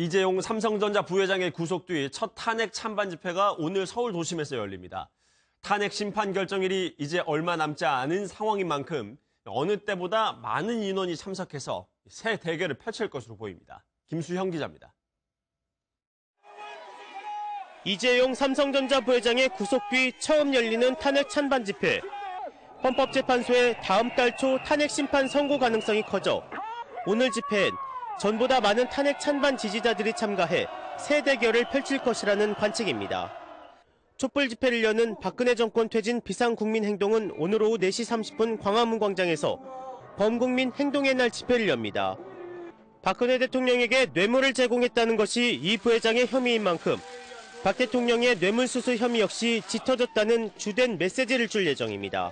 이재용 삼성전자 부회장의 구속 뒤 첫 탄핵 찬반 집회가 오늘 서울 도심에서 열립니다. 탄핵 심판 결정일이 이제 얼마 남지 않은 상황인 만큼 어느 때보다 많은 인원이 참석해서 새 대결을 펼칠 것으로 보입니다. 김수형 기자입니다. 이재용 삼성전자 부회장의 구속 뒤 처음 열리는 탄핵 찬반 집회. 헌법재판소의 다음 달 초 탄핵 심판 선고 가능성이 커져 오늘 집회엔 전보다 많은 탄핵 찬반 지지자들이 참가해 새 대결을 펼칠 것이라는 관측입니다. 촛불 집회를 여는 박근혜 정권 퇴진 비상국민행동은 오늘 오후 4시 30분 광화문 광장에서 범국민 행동의 날 집회를 엽니다. 박근혜 대통령에게 뇌물을 제공했다는 것이 이 부회장의 혐의인 만큼 박 대통령의 뇌물수수 혐의 역시 짙어졌다는 주된 메시지를 줄 예정입니다.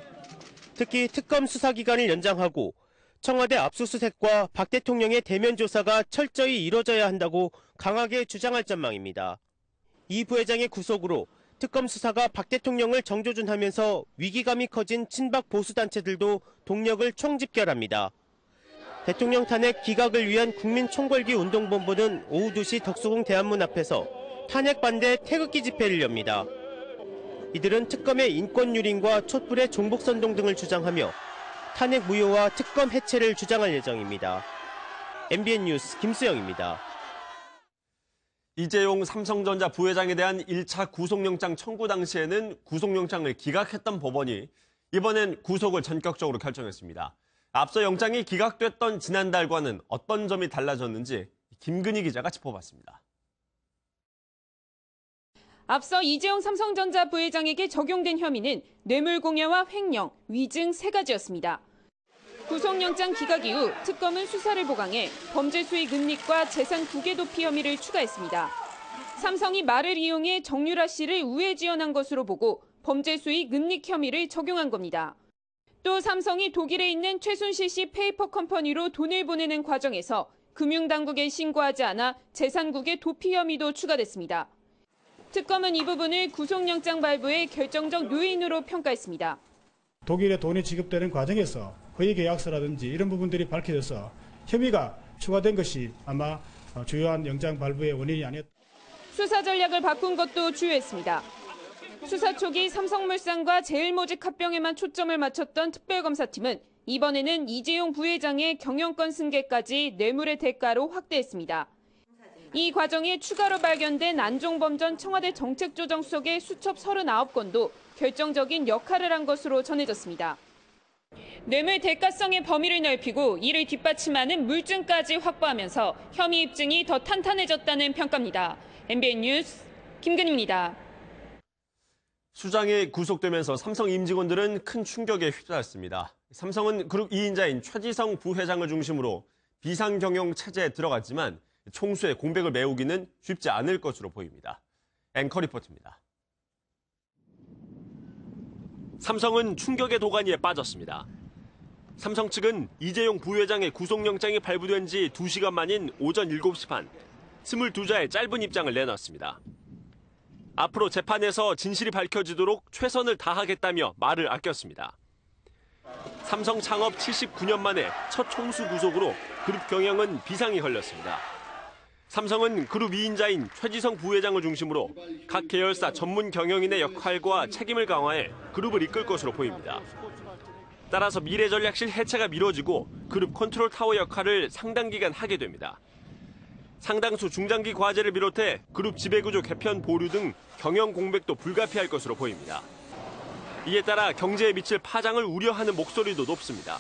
특히 특검 수사기간을 연장하고 청와대 압수수색과 박 대통령의 대면 조사가 철저히 이뤄져야 한다고 강하게 주장할 전망입니다. 이 부회장의 구속으로 특검 수사가 박 대통령을 정조준하면서 위기감이 커진 친박 보수단체들도 동력을 총집결합니다. 대통령 탄핵 기각을 위한 국민총궐기 운동본부는 오후 2시 덕수궁 대안문 앞에서 탄핵 반대 태극기 집회를 엽니다. 이들은 특검의 인권 유린과 촛불의 종북선동 등을 주장하며 탄핵 무효와 특검 해체를 주장할 예정입니다. MBN 뉴스 김수영입니다. 이재용 삼성전자 부회장에 대한 1차 구속영장 청구 당시에는 구속영장을 기각했던 법원이 이번엔 구속을 전격적으로 결정했습니다. 앞서 영장이 기각됐던 지난달과는 어떤 점이 달라졌는지 김근희 기자가 짚어봤습니다. 앞서 이재용 삼성전자 부회장에게 적용된 혐의는 뇌물공여와 횡령, 위증 3가지였습니다. 구속영장 기각 이후 특검은 수사를 보강해 범죄 수익 은닉과 재산 국외 도피 혐의를 추가했습니다. 삼성이 말을 이용해 정유라 씨를 우회 지원한 것으로 보고 범죄 수익 은닉 혐의를 적용한 겁니다. 또 삼성이 독일에 있는 최순실 씨 페이퍼 컴퍼니로 돈을 보내는 과정에서 금융당국에 신고하지 않아 재산국의 도피 혐의도 추가됐습니다. 특검은 이 부분을 구속영장 발부의 결정적 요인으로 평가했습니다. 독일에 돈이 지급되는 과정에서 허위계약서라든지 이런 부분들이 밝혀져서 혐의가 추가된 것이 아마 주요한 영장 발부의 원인이 아니었다. 수사 전략을 바꾼 것도 주요했습니다. 수사 초기 삼성물산과 제일모직 합병에만 초점을 맞췄던 특별검사팀은 이번에는 이재용 부회장의 경영권 승계까지 뇌물의 대가로 확대했습니다. 이 과정에 추가로 발견된 안종범 전 청와대 정책조정수석의 수첩 39건도 결정적인 역할을 한 것으로 전해졌습니다. 뇌물 대가성의 범위를 넓히고 이를 뒷받침하는 물증까지 확보하면서 혐의 입증이 더 탄탄해졌다는 평가입니다. MBN 뉴스 김근희입니다. 수장이 구속되면서 삼성 임직원들은 큰 충격에 휩싸였습니다. 삼성은 그룹 2인자인 최지성 부회장을 중심으로 비상경영 체제에 들어갔지만 총수의 공백을 메우기는 쉽지 않을 것으로 보입니다. 앵커 리포트입니다. 삼성은 충격의 도가니에 빠졌습니다. 삼성 측은 이재용 부회장의 구속영장이 발부된 지 2시간 만인 오전 7시 반, 22자의 짧은 입장을 내놨습니다. 앞으로 재판에서 진실이 밝혀지도록 최선을 다하겠다며 말을 아꼈습니다. 삼성 창업 79년 만에 첫 총수 구속으로 그룹 경영은 비상이 걸렸습니다. 삼성은 그룹 2인자인 최지성 부회장을 중심으로 각 계열사 전문 경영인의 역할과 책임을 강화해 그룹을 이끌 것으로 보입니다. 따라서 미래전략실 해체가 미뤄지고 그룹 컨트롤 타워 역할을 상당 기간 하게 됩니다. 상당수 중장기 과제를 비롯해 그룹 지배구조 개편 보류 등 경영 공백도 불가피할 것으로 보입니다. 이에 따라 경제에 미칠 파장을 우려하는 목소리도 높습니다.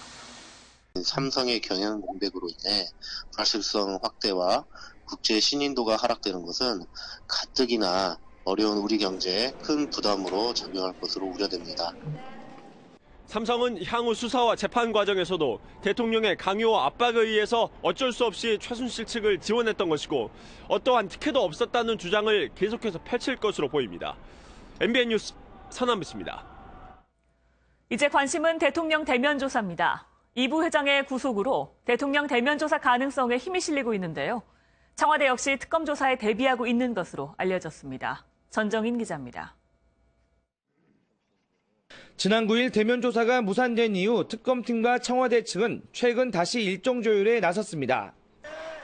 삼성의 경영 공백으로 인해 불확실성 확대와 국제 신인도가 하락되는 것은 가뜩이나 어려운 우리 경제에 큰 부담으로 작용할 것으로 우려됩니다. 삼성은 향후 수사와 재판 과정에서도 대통령의 강요와 압박에 의해서 어쩔 수 없이 최순실 측을 지원했던 것이고 어떠한 특혜도 없었다는 주장을 계속해서 펼칠 것으로 보입니다. MBN 뉴스 서남부입니다. 이제 관심은 대통령 대면 조사입니다. 이 부회장의 구속으로 대통령 대면 조사 가능성에 힘이 실리고 있는데요. 청와대 역시 특검 조사에 대비하고 있는 것으로 알려졌습니다. 전정인 기자입니다. 지난 9일 대면 조사가 무산된 이후 특검팀과 청와대 측은 최근 다시 일정 조율에 나섰습니다.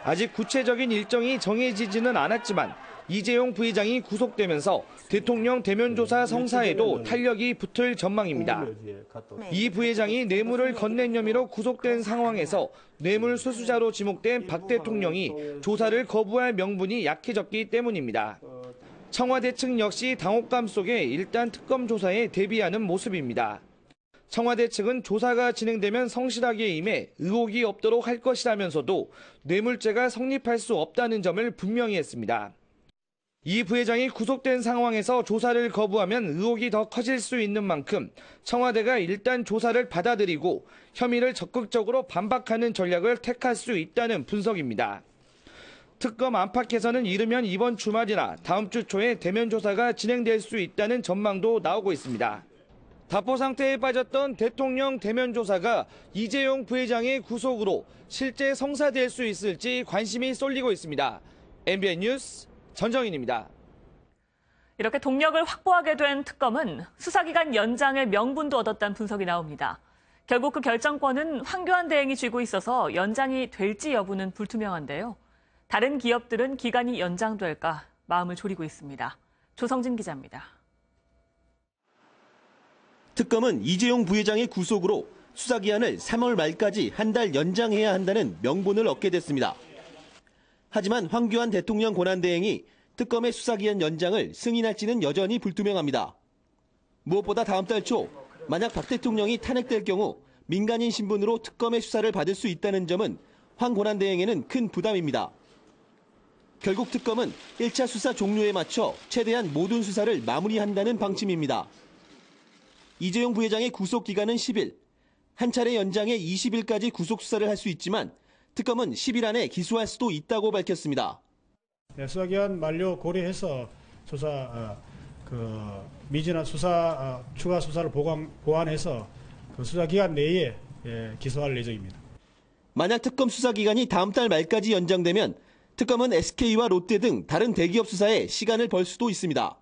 아직 구체적인 일정이 정해지지는 않았지만 이재용 부회장이 구속되면서 대통령 대면조사 성사에도 탄력이 붙을 전망입니다. 이 부회장이 뇌물을 건넨 혐의로 구속된 상황에서 뇌물 수수자로 지목된 박 대통령이 조사를 거부할 명분이 약해졌기 때문입니다. 청와대 측 역시 당혹감 속에 일단 특검 조사에 대비하는 모습입니다. 청와대 측은 조사가 진행되면 성실하게 임해 의혹이 없도록 할 것이라면서도 뇌물죄가 성립할 수 없다는 점을 분명히 했습니다. 이 부회장이 구속된 상황에서 조사를 거부하면 의혹이 더 커질 수 있는 만큼 청와대가 일단 조사를 받아들이고 혐의를 적극적으로 반박하는 전략을 택할 수 있다는 분석입니다. 특검 안팎에서는 이르면 이번 주말이나 다음 주 초에 대면 조사가 진행될 수 있다는 전망도 나오고 있습니다. 답보 상태에 빠졌던 대통령 대면 조사가 이재용 부회장의 구속으로 실제 성사될 수 있을지 관심이 쏠리고 있습니다. MBN 뉴스 전정인입니다. 이렇게 동력을 확보하게 된 특검은 수사기간 연장의 명분도 얻었다는 분석이 나옵니다. 결국 그 결정권은 황교안 대행이 쥐고 있어서 연장이 될지 여부는 불투명한데요. 다른 기업들은 기간이 연장될까 마음을 졸이고 있습니다. 조성진 기자입니다. 특검은 이재용 부회장의 구속으로 수사기한을 3월 말까지 한 달 연장해야 한다는 명분을 얻게 됐습니다. 하지만 황교안 대통령 권한대행이 특검의 수사기한 연장을 승인할지는 여전히 불투명합니다. 무엇보다 다음 달 초 만약 박 대통령이 탄핵될 경우 민간인 신분으로 특검의 수사를 받을 수 있다는 점은 황 권한대행에는 큰 부담입니다. 결국 특검은 1차 수사 종료에 맞춰 최대한 모든 수사를 마무리한다는 방침입니다. 이재용 부회장의 구속 기간은 10일, 한 차례 연장해 20일까지 구속 수사를 할 수 있지만 특검은 10일 안에 기소할 수도 있다고 밝혔습니다. 수사기한 만료 고려해서 미진한 추가 수사를 보완해서 그 수사기간 내에 기소할 예정입니다. 만약 특검 수사기간이 다음 달 말까지 연장되면 특검은 SK와 롯데 등 다른 대기업 수사에 시간을 벌 수도 있습니다.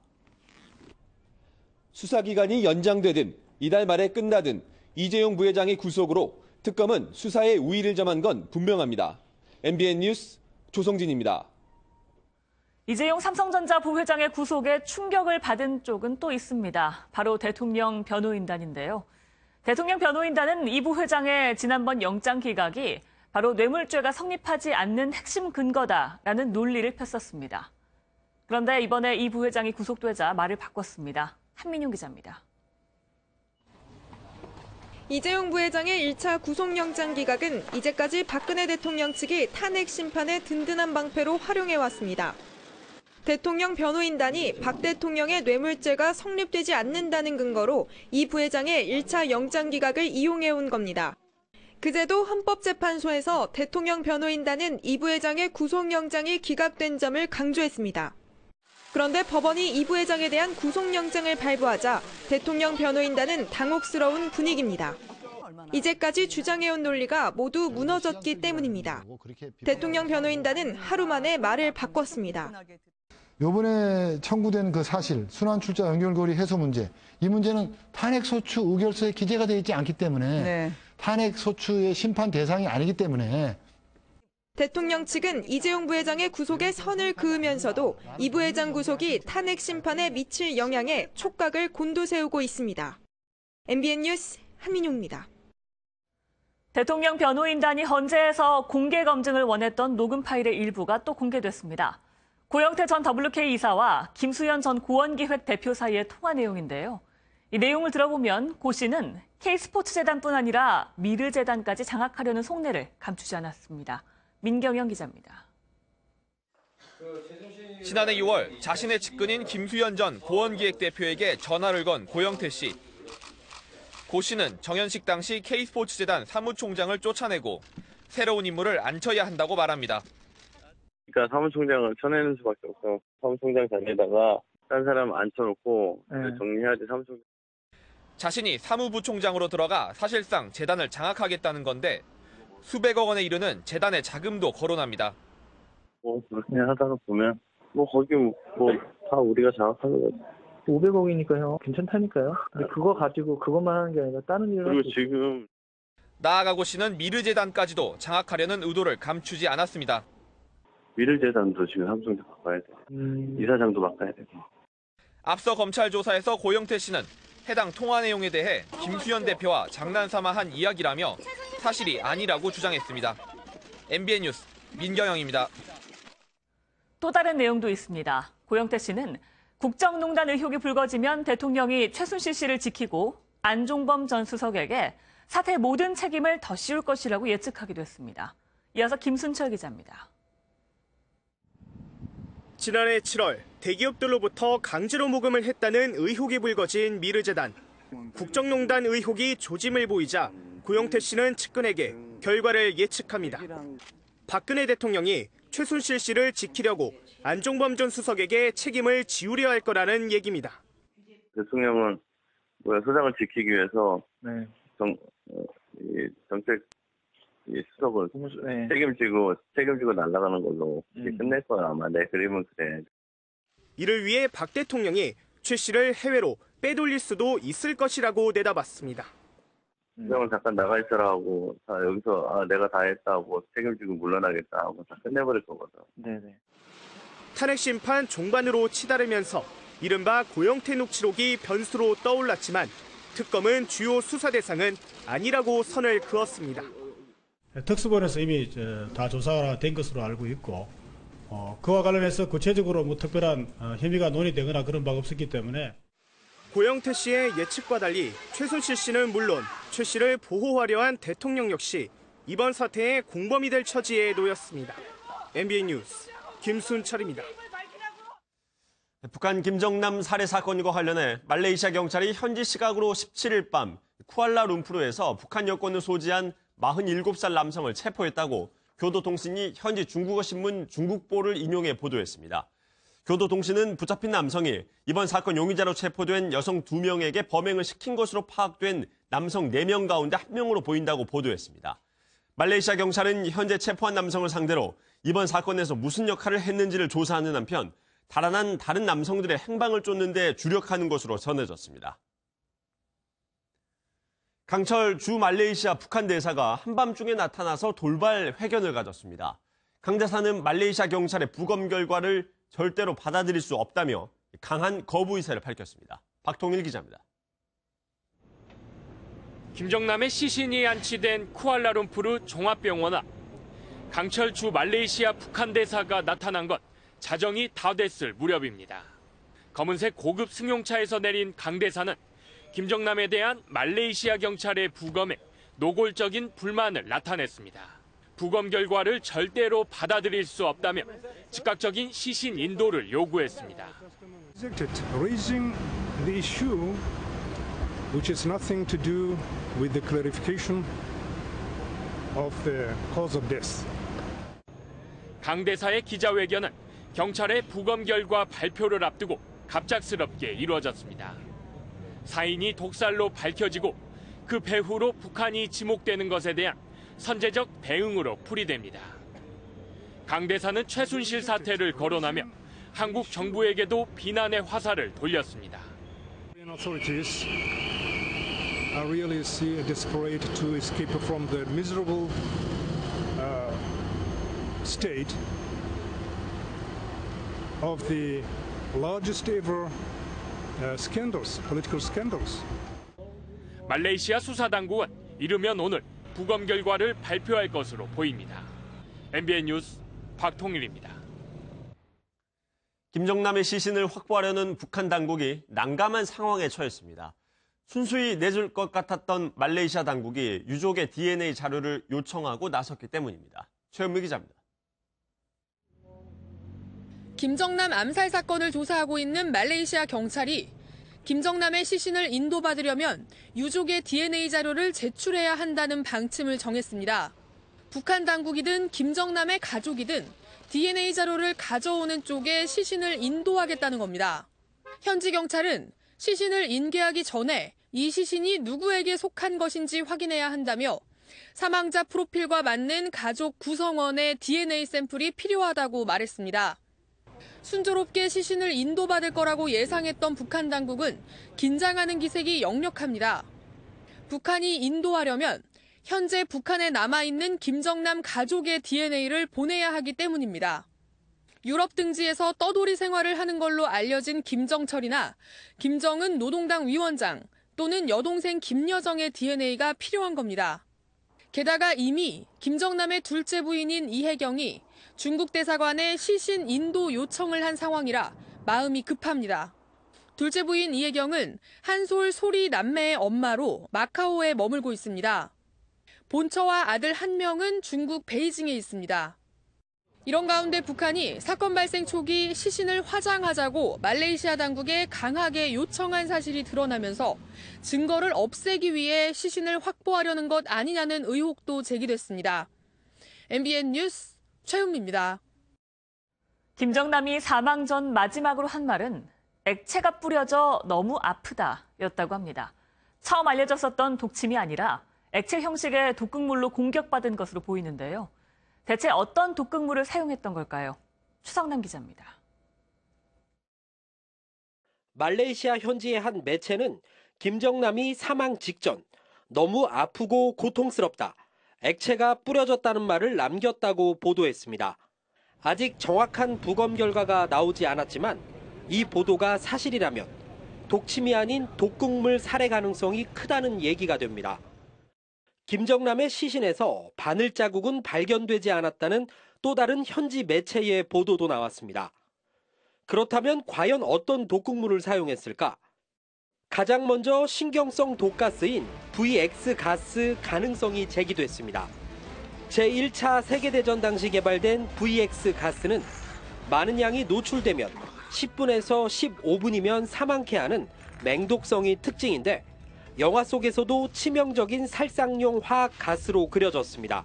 수사기간이 연장되든 이달 말에 끝나든 이재용 부회장의 구속으로 특검은 수사에 우위를 점한 건 분명합니다. MBN 뉴스 조성진입니다. 이재용 삼성전자 부회장의 구속에 충격을 받은 쪽은 또 있습니다. 바로 대통령 변호인단인데요. 대통령 변호인단은 이 부회장의 지난번 영장 기각이 바로 뇌물죄가 성립하지 않는 핵심 근거다라는 논리를 폈었습니다. 그런데 이번에 이 부회장이 구속되자 말을 바꿨습니다. 한민용 기자입니다. 이재용 부회장의 1차 구속영장 기각은 이제까지 박근혜 대통령 측이 탄핵 심판의 든든한 방패로 활용해왔습니다. 대통령 변호인단이 박 대통령의 뇌물죄가 성립되지 않는다는 근거로 이 부회장의 1차 영장 기각을 이용해온 겁니다. 그제도 헌법재판소에서 대통령 변호인단은 이 부회장의 구속영장이 기각된 점을 강조했습니다. 그런데 법원이 이 부회장에 대한 구속영장을 발부하자 대통령 변호인단은 당혹스러운 분위기입니다. 이제까지 주장해온 논리가 모두 무너졌기 때문입니다. 대통령 변호인단은 하루 만에 말을 바꿨습니다. 이번에 청구된 그 사실, 순환출자 연결고리 해소 문제, 이 문제는 탄핵소추 의결서에 기재가 되어 있지 않기 때문에 탄핵소추의 심판 대상이 아니기 때문에 대통령 측은 이재용 부회장의 구속에 선을 그으면서도 이 부회장 구속이 탄핵 심판에 미칠 영향에 촉각을 곤두세우고 있습니다. MBN 뉴스 한민용입니다. 대통령 변호인단이 헌재에서 공개 검증을 원했던 녹음 파일의 일부가 또 공개됐습니다. 고영태 전 WK 이사와 김수현 전 고원기획 대표 사이의 통화 내용인데요. 이 내용을 들어보면 고 씨는 K스포츠재단뿐 아니라 미르재단까지 장악하려는 속내를 감추지 않았습니다. 민경영 기자입니다. 지난해 6월 자신의 측근인 김수현 전 고원기획 대표에게 전화를 건 고영태 씨. 고 씨는 정현식 당시 K스포츠재단 사무총장을 쫓아내고 새로운 인물을 앉혀야 한다고 말합니다. 그러니까 사무총장을 쳐내는 수밖에 없어. 사무총장 자리에다가 딴 사람 앉혀놓고 정리해야지 사무총장. 자신이 사무부총장으로 들어가 사실상 재단을 장악하겠다는 건데 수백억 원에 이르는 재단의 자금도 거론합니다. 그렇게 하다가 보면 거기 다 우리가 장악하는 거지. 500억이니까요. 괜찮다니까요. 근데 그거 가지고 그것만 하는 게 아니라 다른 일을 그리고 지금 나아가 고 씨는 미르재단까지도 장악하려는 의도를 감추지 않았습니다. 미르재단도 지금 삼성에서 바꿔야 돼. 이사장도 바꿔야 되고. 앞서 검찰 조사에서 고영태 씨는 해당 통화 내용에 대해 김수현 대표와 장난삼아 한 이야기라며 사실이 아니라고 주장했습니다. MBN 뉴스 민경영입니다. 또 다른 내용도 있습니다. 고영태 씨는 국정농단 의혹이 불거지면 대통령이 최순실 씨를 지키고 안종범 전 수석에게 사태 모든 책임을 더 씌울 것이라고 예측하기도 했습니다. 이어서 김순철 기자입니다. 지난해 7월 대기업들로부터 강제로 모금을 했다는 의혹이 불거진 미르재단. 국정농단 의혹이 조짐을 보이자 고영태 씨는 측근에게 결과를 예측합니다. 박근혜 대통령이 최순실 씨를 지키려고 안종범 전 수석에게 책임을 지우려 할 거라는 얘기입니다. 대통령은 수장을 지키기 위해서 정책 수석을 책임지고 날아가는 걸로 끝낼 거야 아마. 내 그림은 그래. 이를 위해 박 대통령이 최 씨를 해외로 빼돌릴 수도 있을 것이라고 내다봤습니다. 수장은 잠깐 나가 있으라 하고 여기서 내가 다 했다고 책임지고 물러나겠다 하고 다 끝내버릴 거거든. 네네. 탄핵 심판 종반으로 치달으면서 이른바 고영태 녹취록이 변수로 떠올랐지만 특검은 주요 수사 대상은 아니라고 선을 그었습니다. 특수본에서 이미 다 조사가 된 것으로 알고 있고 그와 관련해서 구체적으로 특별한 혐의가 논의되거나 그런 바가 없었기 때문에 고영태 씨의 예측과 달리 최순실 씨는 물론 최 씨를 보호하려 한 대통령 역시 이번 사태의 공범이 될 처지에 놓였습니다. MBN 뉴스 김순철입니다. 북한 김정남 살해 사건과 관련해 말레이시아 경찰이 현지 시각으로 17일 밤 쿠알라룸푸르에서 북한 여권을 소지한 47살 남성을 체포했다고 교도통신이 현지 중국어 신문 중국보를 인용해 보도했습니다. 교도통신은 붙잡힌 남성이 이번 사건 용의자로 체포된 여성 2명에게 범행을 시킨 것으로 파악된 남성 4명 가운데 1명으로 보인다고 보도했습니다. 말레이시아 경찰은 현재 체포한 남성을 상대로 이번 사건에서 무슨 역할을 했는지를 조사하는 한편 달아난 다른 남성들의 행방을 쫓는 데 주력하는 것으로 전해졌습니다. 강철 주 말레이시아 북한 대사가 한밤중에 나타나서 돌발 회견을 가졌습니다. 강 대사는 말레이시아 경찰의 부검 결과를 절대로 받아들일 수 없다며 강한 거부 의사를 밝혔습니다. 박통일 기자입니다. 김정남의 시신이 안치된 쿠알라룸푸르 종합병원 앞. 강철 주 말레이시아 북한 대사가 나타난 건 자정이 다 됐을 무렵입니다. 검은색 고급 승용차에서 내린 강 대사는 김정남에 대한 말레이시아 경찰의 부검에 노골적인 불만을 나타냈습니다. 부검 결과를 절대로 받아들일 수 없다며 즉각적인 시신 인도를 요구했습니다. Raising the issue which has nothing to do with the clarification of the cause of death. 강 대사의 기자회견은 경찰의 부검 결과 발표를 앞두고 갑작스럽게 이루어졌습니다. 사인이 독살로 밝혀지고 그 배후로 북한이 지목되는 것에 대한 선제적 대응으로 풀이됩니다. 강 대사는 최순실 사태를 거론하며 한국 정부에게도 비난의 화살을 돌렸습니다. Authorities are really desperate to escape from the miserable state of the largest ever scandals, political scandals. 말레이시아 수사당국은 이르면 오늘 부검 결과를 발표할 것으로 보입니다. MBN 뉴스 박통일입니다. 김정남의 시신을 확보하려는 북한 당국이 난감한 상황에 처했습니다. 순수히 내줄 것 같았던 말레이시아 당국이 유족의 DNA 자료를 요청하고 나섰기 때문입니다. 최현미 기자입니다. 김정남 암살 사건을 조사하고 있는 말레이시아 경찰이 김정남의 시신을 인도받으려면 유족의 DNA 자료를 제출해야 한다는 방침을 정했습니다. 북한 당국이든 김정남의 가족이든 DNA 자료를 가져오는 쪽에 시신을 인도하겠다는 겁니다. 현지 경찰은 시신을 인계하기 전에 이 시신이 누구에게 속한 것인지 확인해야 한다며 사망자 프로필과 맞는 가족 구성원의 DNA 샘플이 필요하다고 말했습니다. 순조롭게 시신을 인도받을 거라고 예상했던 북한 당국은 긴장하는 기색이 역력합니다. 북한이 인도하려면 현재 북한에 남아있는 김정남 가족의 DNA를 보내야 하기 때문입니다. 유럽 등지에서 떠돌이 생활을 하는 걸로 알려진 김정철이나 김정은 노동당 위원장 또는 여동생 김여정의 DNA가 필요한 겁니다. 게다가 이미 김정남의 둘째 부인인 이혜경이 중국 대사관에 시신 인도 요청을 한 상황이라 마음이 급합니다. 둘째 부인 이혜경은 한솔 소리 남매의 엄마로 마카오에 머물고 있습니다. 본처와 아들 한 명은 중국 베이징에 있습니다. 이런 가운데 북한이 사건 발생 초기 시신을 화장하자고 말레이시아 당국에 강하게 요청한 사실이 드러나면서 증거를 없애기 위해 시신을 확보하려는 것 아니냐는 의혹도 제기됐습니다. MBN 뉴스 최은미입니다. 김정남이 사망 전 마지막으로 한 말은 액체가 뿌려져 너무 아프다였다고 합니다. 처음 알려졌었던 독침이 아니라 액체 형식의 독극물로 공격받은 것으로 보이는데요. 대체 어떤 독극물을 사용했던 걸까요? 추성남 기자입니다. 말레이시아 현지의 한 매체는 김정남이 사망 직전 너무 아프고 고통스럽다, 액체가 뿌려졌다는 말을 남겼다고 보도했습니다. 아직 정확한 부검 결과가 나오지 않았지만 이 보도가 사실이라면 독침이 아닌 독극물 살해 가능성이 크다는 얘기가 됩니다. 김정남의 시신에서 바늘 자국은 발견되지 않았다는 또 다른 현지 매체의 보도도 나왔습니다. 그렇다면 과연 어떤 독극물을 사용했을까? 가장 먼저 신경성 독가스인 VX 가스 가능성이 제기됐습니다. 제1차 세계대전 당시 개발된 VX 가스는 많은 양이 노출되면 10분에서 15분이면 사망케 하는 맹독성이 특징인데 영화 속에서도 치명적인 살상용 화학 가스로 그려졌습니다.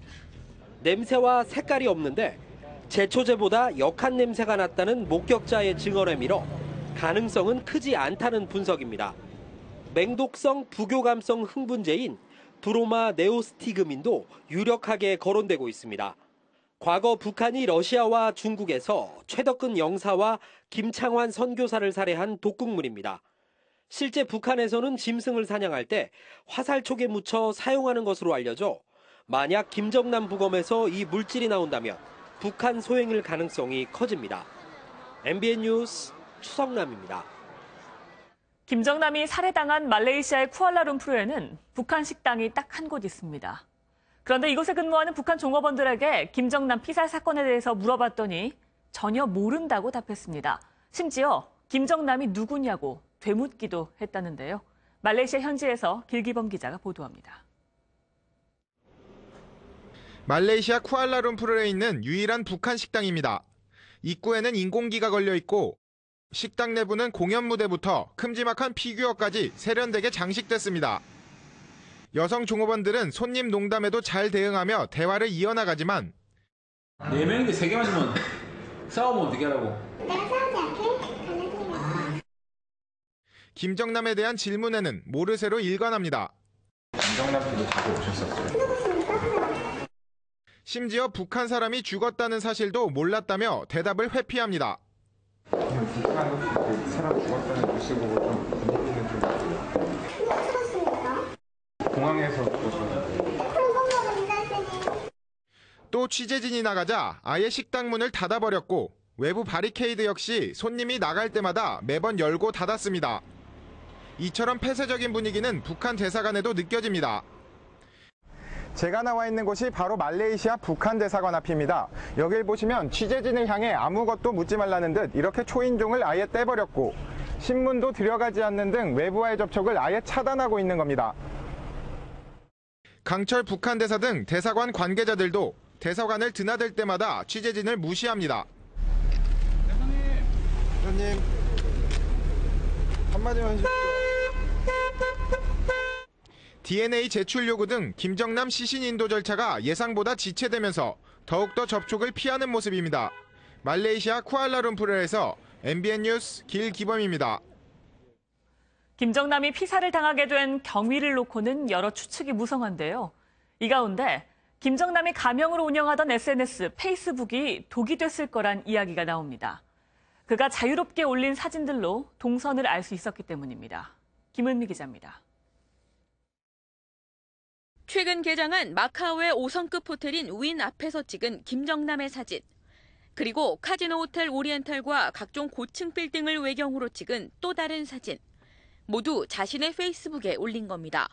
냄새와 색깔이 없는데 제초제보다 역한 냄새가 났다는 목격자의 증언에 밀어 가능성은 크지 않다는 분석입니다. 맹독성 부교감성 흥분제인 브로마 네오스티그민도 유력하게 거론되고 있습니다. 과거 북한이 러시아와 중국에서 최덕근 영사와 김창환 선교사를 살해한 독극물입니다. 실제 북한에서는 짐승을 사냥할 때 화살촉에 묻혀 사용하는 것으로 알려져 만약 김정남 부검에서 이 물질이 나온다면 북한 소행일 가능성이 커집니다. MBN 뉴스 추성남입니다. 김정남이 살해당한 말레이시아의 쿠알라룸푸르에는 북한 식당이 딱 한 곳 있습니다. 그런데 이곳에 근무하는 북한 종업원들에게 김정남 피살 사건에 대해서 물어봤더니 전혀 모른다고 답했습니다. 심지어 김정남이 누구냐고 되묻기도 했다는데요. 말레이시아 현지에서 길기범 기자가 보도합니다. 말레이시아 쿠알라룸푸르에 있는 유일한 북한 식당입니다. 입구에는 인공기가 걸려 있고 식당 내부는 공연 무대부터 큼지막한 피규어까지 세련되게 장식됐습니다. 여성 종업원들은 손님 농담에도 잘 대응하며 대화를 이어나가지만 4명인데 3개만 주면 싸우면 어떻게 하라고? 내가 싸우지 않게? 김정남에 대한 질문에는 모르쇠로 일관합니다. 김정남 씨도 자주 오셨었어요? 심지어 북한 사람이 죽었다는 사실도 몰랐다며 대답을 회피합니다. 북한 혹시 사람 죽었다는 뉴스 보고 좀 분위기는 좀 공항에서 죽었어요. 또 취재진이 나가자 아예 식당 문을 닫아버렸고 외부 바리케이드 역시 손님이 나갈 때마다 매번 열고 닫았습니다. 이처럼 폐쇄적인 분위기는 북한 대사관에도 느껴집니다. 제가 나와 있는 곳이 바로 말레이시아 북한 대사관 앞입니다. 여길 보시면 취재진을 향해 아무것도 묻지 말라는 듯 이렇게 초인종을 아예 떼버렸고 신문도 들여가지 않는 등 외부와의 접촉을 아예 차단하고 있는 겁니다. 강철 북한 대사 등 대사관 관계자들도 대사관을 드나들 때마다 취재진을 무시합니다. 대사님, 한마디만 해주십시오. DNA 제출 요구 등 김정남 시신 인도 절차가 예상보다 지체되면서 더욱더 접촉을 피하는 모습입니다. 말레이시아 쿠알라룸푸르에서 MBN 뉴스 길기범입니다. 김정남이 피살을 당하게 된 경위를 놓고는 여러 추측이 무성한데요. 이 가운데 김정남이 가명으로 운영하던 SNS 페이스북이 독이 됐을 거란 이야기가 나옵니다. 그가 자유롭게 올린 사진들로 동선을 알 수 있었기 때문입니다. 김은미 기자입니다. 최근 개장한 마카오의 5성급 호텔인 윈 앞에서 찍은 김정남의 사진. 그리고 카지노 호텔 오리엔탈과 각종 고층 빌딩을 외경으로 찍은 또 다른 사진. 모두 자신의 페이스북에 올린 겁니다.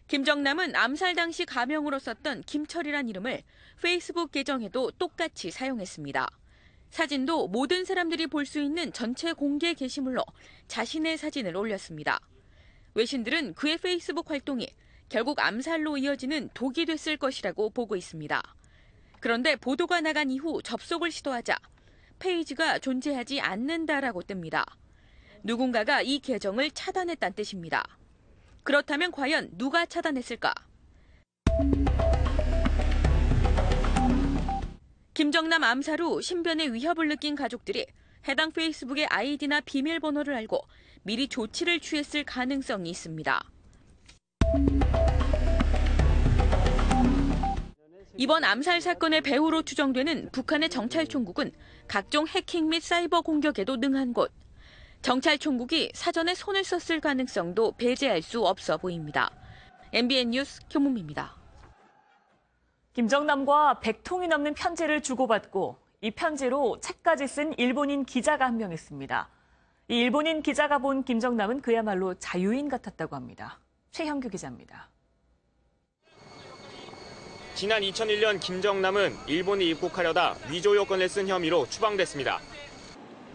김정남은 암살 당시 가명으로 썼던 김철이란 이름을 페이스북 계정에도 똑같이 사용했습니다. 사진도 모든 사람들이 볼 수 있는 전체 공개 게시물로 자신의 사진을 올렸습니다. 외신들은 그의 페이스북 활동이 결국 암살로 이어지는 독이 됐을 것이라고 보고 있습니다. 그런데 보도가 나간 이후 접속을 시도하자 페이지가 존재하지 않는다라고 뜹니다. 누군가가 이 계정을 차단했다는 뜻입니다. 그렇다면 과연 누가 차단했을까? 김정남 암살 후 신변의 위협을 느낀 가족들이 해당 페이스북의 아이디나 비밀번호를 알고 미리 조치를 취했을 가능성이 있습니다. 이번 암살 사건의 배후로 추정되는 북한의 정찰총국은 각종 해킹 및 사이버 공격에도 능한 곳. 정찰총국이 사전에 손을 썼을 가능성도 배제할 수 없어 보입니다. MBN 뉴스 김은미입니다. 김정남과 100통이 넘는 편지를 주고받고 이 편지로 책까지 쓴 일본인 기자가 한 명 있습니다. 이 일본인 기자가 본 김정남은 그야말로 자유인 같았다고 합니다. 최형규 기자입니다. 지난 2001년 김정남은 일본에 입국하려다 위조 요건을 쓴 혐의로 추방됐습니다.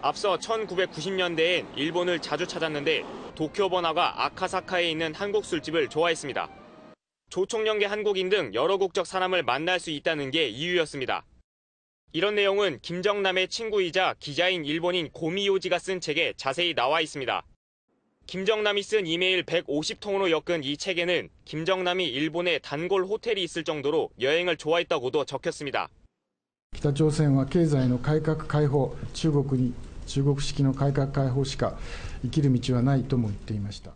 앞서 1990년대엔 일본을 자주 찾았는데 도쿄 번화가 아카사카에 있는 한국 술집을 좋아했습니다. 조총련계 한국인 등 여러 국적 사람을 만날 수 있다는 게 이유였습니다. 이런 내용은 김정남의 친구이자 기자인 일본인 고미요지가 쓴 책에 자세히 나와 있습니다. 김정남이 쓴 이메일 150통으로 엮은 이 책에는 김정남이 일본에 단골 호텔이 있을 정도로 여행을 좋아했다고도 적혔습니다. 北朝鮮は経済の改革開放、中国式の改革開放しか生きる道はないとも言っていました。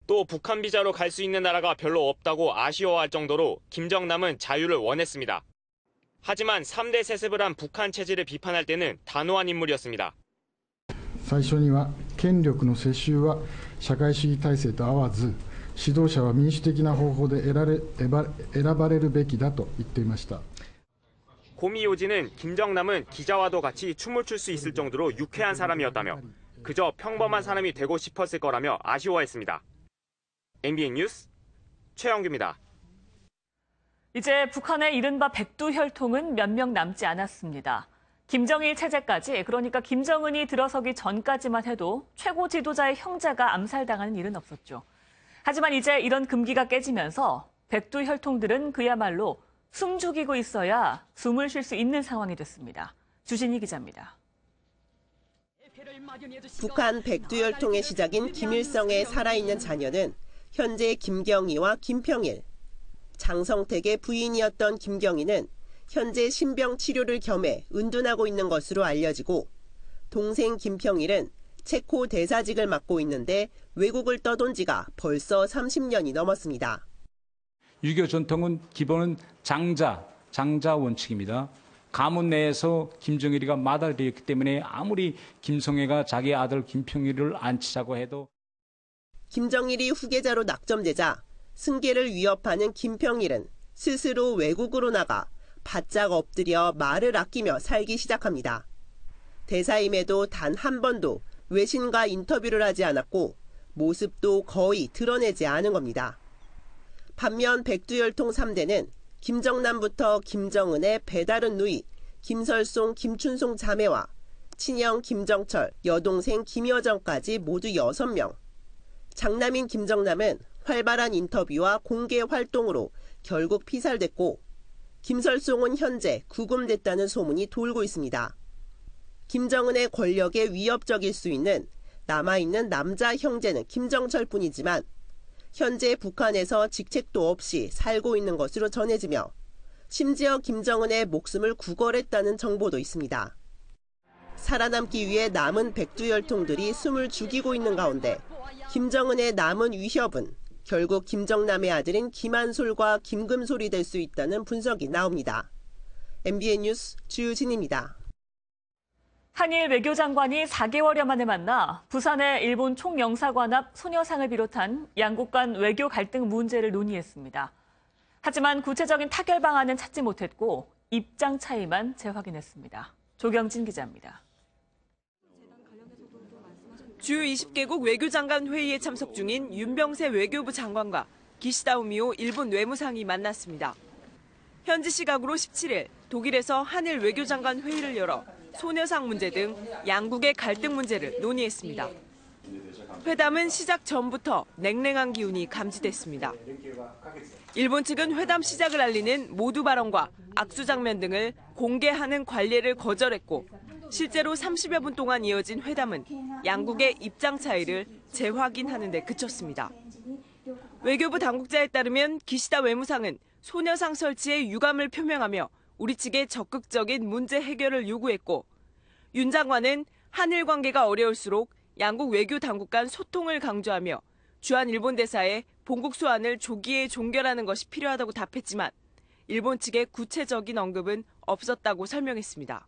또 북한 비자로 갈 수 있는 나라가 별로 없다고 아쉬워할 정도로 김정남은 자유를 원했습니다. 하지만 3대 세습을 한 북한 체제를 비판할 때는 단호한 인물이었습니다. 最初には権力の世襲は社会主義体制と合わず、指導者は民主的な方法で選ばれるべきだと言っていました。 고미요지는 김정남은 기자와도 같이 춤을 출 수 있을 정도로 유쾌한 사람이었다며 그저 평범한 사람이 되고 싶었을 거라며 아쉬워했습니다. MBN 뉴스 최영규입니다. 이제 북한의 이른바 백두혈통은 몇 명 남지 않았습니다. 김정일 체제까지, 그러니까 김정은이 들어서기 전까지만 해도 최고 지도자의 형제가 암살당하는 일은 없었죠. 하지만 이제 이런 금기가 깨지면서 백두혈통들은 그야말로 숨 죽이고 있어야 숨을 쉴 수 있는 상황이 됐습니다. 주진희 기자입니다. 북한 백두혈통의 시작인 김일성의 살아있는 자녀는 현재 김경희와 김평일, 장성택의 부인이었던 김경희는 현재 신병 치료를 겸해 은둔하고 있는 것으로 알려지고, 동생 김평일은 체코 대사직을 맡고 있는데 외국을 떠돈 지가 벌써 30년이 넘었습니다. 유교 전통은 기본은 장자 원칙입니다. 가문 내에서 김정일이가 맏아들이었기 때문에 아무리 김성애가 자기 아들 김평일을 안치자고 해도 김정일이 후계자로 낙점되자 승계를 위협하는 김평일은 스스로 외국으로 나가 바짝 엎드려 말을 아끼며 살기 시작합니다. 대사임에도 단 한 번도 외신과 인터뷰를 하지 않았고 모습도 거의 드러내지 않은 겁니다. 반면 백두혈통 3대는 김정남부터 김정은의 배다른 누이, 김설송, 김춘송 자매와 친형 김정철, 여동생 김여정까지 모두 6명. 장남인 김정남은 활발한 인터뷰와 공개 활동으로 결국 피살됐고, 김설송은 현재 구금됐다는 소문이 돌고 있습니다. 김정은의 권력에 위협적일 수 있는 남아있는 남자 형제는 김정철뿐이지만 현재 북한에서 직책도 없이 살고 있는 것으로 전해지며 심지어 김정은의 목숨을 구걸했다는 정보도 있습니다. 살아남기 위해 남은 백두혈통들이 숨을 죽이고 있는 가운데 김정은의 남은 위협은 결국 김정남의 아들인 김한솔과 김금솔이 될 수 있다는 분석이 나옵니다. MBN 뉴스 주진입니다. 한일 외교장관이 4개월여 만에 만나 부산의 일본 총영사관 앞 소녀상을 비롯한 양국 간 외교 갈등 문제를 논의했습니다. 하지만 구체적인 타결 방안은 찾지 못했고 입장 차이만 재확인했습니다. 조경진 기자입니다. 주요 20개국 외교장관 회의에 참석 중인 윤병세 외교부 장관과 기시다 후미오 일본 외무상이 만났습니다. 현지 시각으로 17일 독일에서 한일 외교장관 회의를 열어 소녀상 문제 등 양국의 갈등 문제를 논의했습니다. 회담은 시작 전부터 냉랭한 기운이 감지됐습니다. 일본 측은 회담 시작을 알리는 모두 발언과 악수 장면 등을 공개하는 관례를 거절했고 실제로 30여 분 동안 이어진 회담은 양국의 입장 차이를 재확인하는 데 그쳤습니다. 외교부 당국자에 따르면 기시다 외무상은 소녀상 설치에 유감을 표명하며 우리 측의 적극적인 문제 해결을 요구했고 윤 장관은 한일 관계가 어려울수록 양국 외교 당국 간 소통을 강조하며 주한 일본 대사의 본국 소환을 조기에 종결하는 것이 필요하다고 답했지만 일본 측의 구체적인 언급은 없었다고 설명했습니다.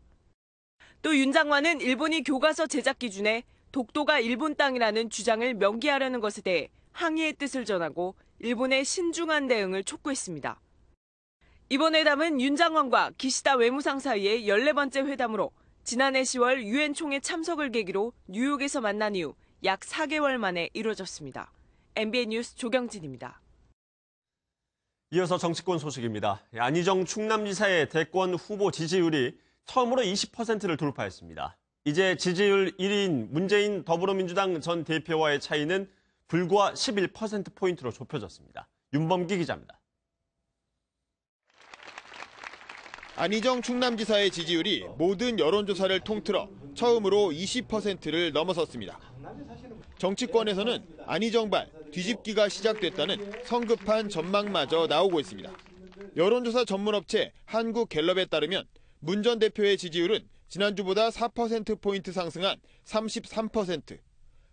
또 윤 장관은 일본이 교과서 제작 기준에 독도가 일본 땅이라는 주장을 명기하려는 것에 대해 항의의 뜻을 전하고 일본의 신중한 대응을 촉구했습니다. 이번 회담은 윤 장관과 기시다 외무상 사이의 14번째 회담으로 지난해 10월 유엔 총회 참석을 계기로 뉴욕에서 만난 이후 약 4개월 만에 이뤄졌습니다. MBN 뉴스 조경진입니다. 이어서 정치권 소식입니다. 안희정 충남지사의 대권 후보 지지율이 처음으로 20%를 돌파했습니다. 이제 지지율 1위인 문재인 더불어민주당 전 대표와의 차이는 불과 11%포인트로 좁혀졌습니다. 윤범기 기자입니다. 안희정 충남지사의 지지율이 모든 여론조사를 통틀어 처음으로 20%를 넘어섰습니다. 정치권에서는 안희정발 뒤집기가 시작됐다는 성급한 전망마저 나오고 있습니다. 여론조사 전문업체 한국갤럽에 따르면 문 전 대표의 지지율은 지난주보다 4%포인트 상승한 33%,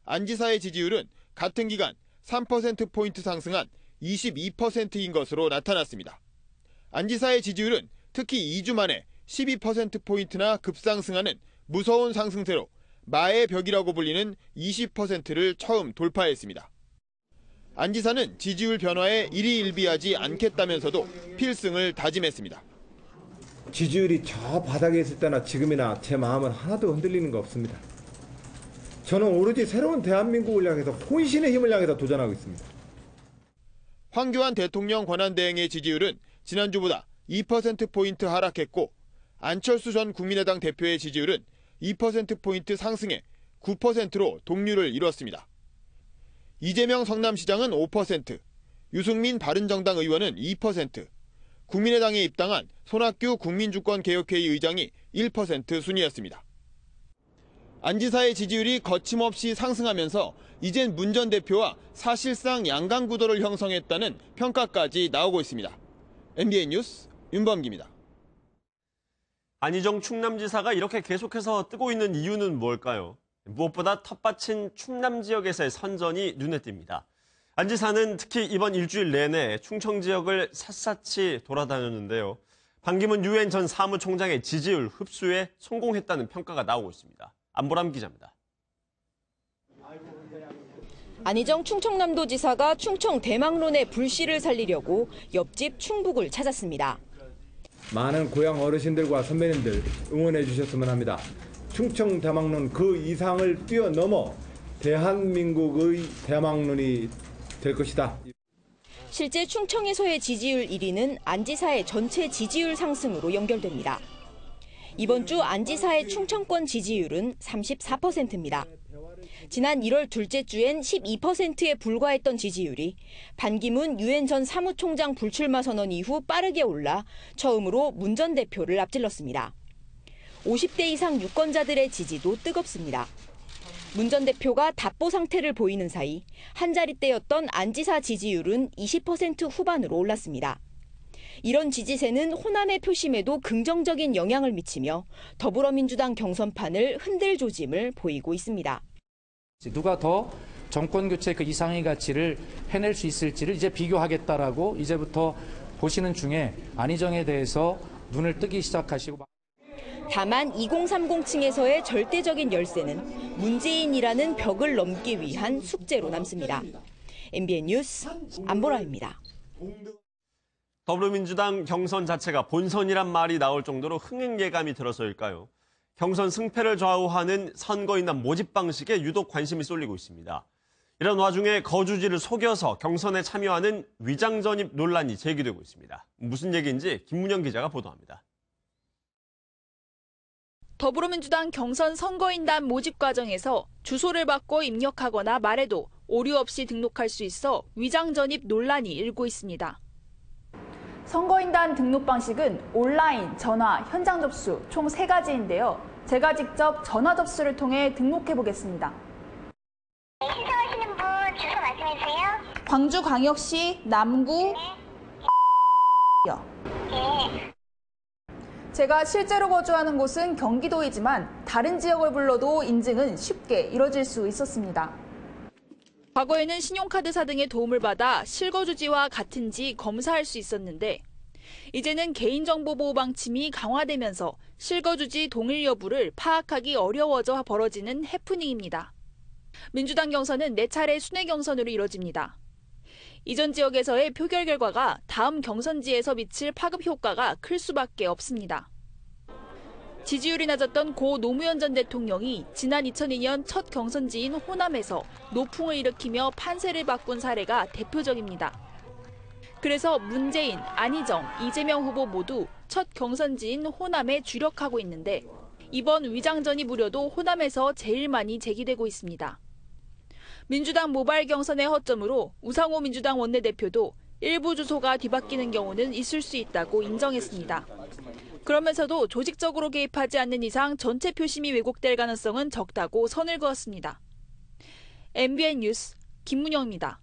안 지사의 지지율은 같은 기간 3%포인트 상승한 22%인 것으로 나타났습니다. 안 지사의 지지율은 특히 2주 만에 12%포인트나 급상승하는 무서운 상승세로 마의 벽이라고 불리는 20%를 처음 돌파했습니다. 안 지사는 지지율 변화에 일희일비하지 않겠다면서도 필승을 다짐했습니다. 지지율이 저 바닥에 있을 때나 지금이나 제 마음은 하나도 흔들리는 거 없습니다. 저는 오로지 새로운 대한민국을 향해서 혼신의 힘을 향해서 도전하고 있습니다. 황교안 대통령 권한대행의 지지율은 지난주보다 2%포인트 하락했고 안철수 전 국민의당 대표의 지지율은 2%포인트 상승해 9%로 동률을 이뤘습니다. 이재명 성남시장은 5%, 유승민 바른정당 의원은 2%, 국민의당에 입당한 손학규 국민주권개혁회의 의장이 1% 순이었습니다. 안 지사의 지지율이 거침없이 상승하면서 이젠 문 전 대표와 사실상 양강구도를 형성했다는 평가까지 나오고 있습니다. MBN 뉴스 윤범기입니다. 안희정 충남지사가 이렇게 계속해서 뜨고 있는 이유는 뭘까요? 무엇보다 텃밭인 충남 지역에서의 선전이 눈에 띕니다. 안 지사는 특히 이번 일주일 내내 충청 지역을 샅샅이 돌아다녔는데요. 반기문 유엔 전 사무총장의 지지율 흡수에 성공했다는 평가가 나오고 있습니다. 안보람 기자입니다. 안희정 충청남도지사가 충청 대망론의 불씨를 살리려고 옆집 충북을 찾았습니다. 많은 고향 어르신들과 선배님들 응원해 주셨으면 합니다. 충청 대망론 그 이상을 뛰어넘어 대한민국의 대망론이 될 것이다. 실제 충청에서의 지지율 1위는 안 지사의 전체 지지율 상승으로 연결됩니다. 이번 주 안 지사의 충청권 지지율은 34%입니다. 지난 1월 둘째 주엔 12%에 불과했던 지지율이 반기문 유엔 전 사무총장 불출마 선언 이후 빠르게 올라 처음으로 문 전 대표를 앞질렀습니다. 50대 이상 유권자들의 지지도 뜨겁습니다. 문 전 대표가 답보 상태를 보이는 사이 한 자릿대였던 안 지사 지지율은 20% 후반으로 올랐습니다. 이런 지지세는 호남의 표심에도 긍정적인 영향을 미치며 더불어민주당 경선판을 흔들 조짐을 보이고 있습니다. 누가 더 정권 교체 그 이상의 가치를 해낼 수 있을지를 이제 비교하겠다라고 이제부터 보시는 중에 안희정에 대해서 눈을 뜨기 시작하시고. 다만 2030층에서의 절대적인 열세는 문재인이라는 벽을 넘기 위한 숙제로 남습니다. MBN 뉴스 안보라입니다. 더불어민주당 경선 자체가 본선이란 말이 나올 정도로 흥행 예감이 들어서일까요? 경선 승패를 좌우하는 선거인단 모집 방식에 유독 관심이 쏠리고 있습니다. 이런 와중에 거주지를 속여서 경선에 참여하는 위장 전입 논란이 제기되고 있습니다. 무슨 얘기인지 김문영 기자가 보도합니다. 더불어민주당 경선 선거인단 모집 과정에서 주소를 바꿔 입력하거나 말해도 오류 없이 등록할 수 있어 위장 전입 논란이 일고 있습니다. 선거인단 등록 방식은 온라인, 전화, 현장 접수 총 3가지인데요. 제가 직접 전화 접수를 통해 등록해 보겠습니다. 신청하시는 분 주소 말씀해 주세요. 광주광역시 남구 네. 제가 실제로 거주하는 곳은 경기도이지만 다른 지역을 불러도 인증은 쉽게 이뤄질 수 있었습니다. 과거에는 신용카드사 등의 도움을 받아 실거주지와 같은지 검사할 수 있었는데 이제는 개인정보보호 방침이 강화되면서 실거주지 동일 여부를 파악하기 어려워져 벌어지는 해프닝입니다. 민주당 경선은 4차례 순회 경선으로 이뤄집니다. 이전 지역에서의 표결 결과가 다음 경선지에서 미칠 파급 효과가 클 수밖에 없습니다. 지지율이 낮았던 고 노무현 전 대통령이 지난 2002년 첫 경선지인 호남에서 노풍을 일으키며 판세를 바꾼 사례가 대표적입니다. 그래서 문재인, 안희정, 이재명 후보 모두 첫 경선지인 호남에 주력하고 있는데 이번 위장 전입 우려도 호남에서 제일 많이 제기되고 있습니다. 민주당 모바일 경선의 허점으로 우상호 민주당 원내대표도 일부 주소가 뒤바뀌는 경우는 있을 수 있다고 인정했습니다. 그러면서도 조직적으로 개입하지 않는 이상 전체 표심이 왜곡될 가능성은 적다고 선을 그었습니다. MBN 뉴스 김문영입니다.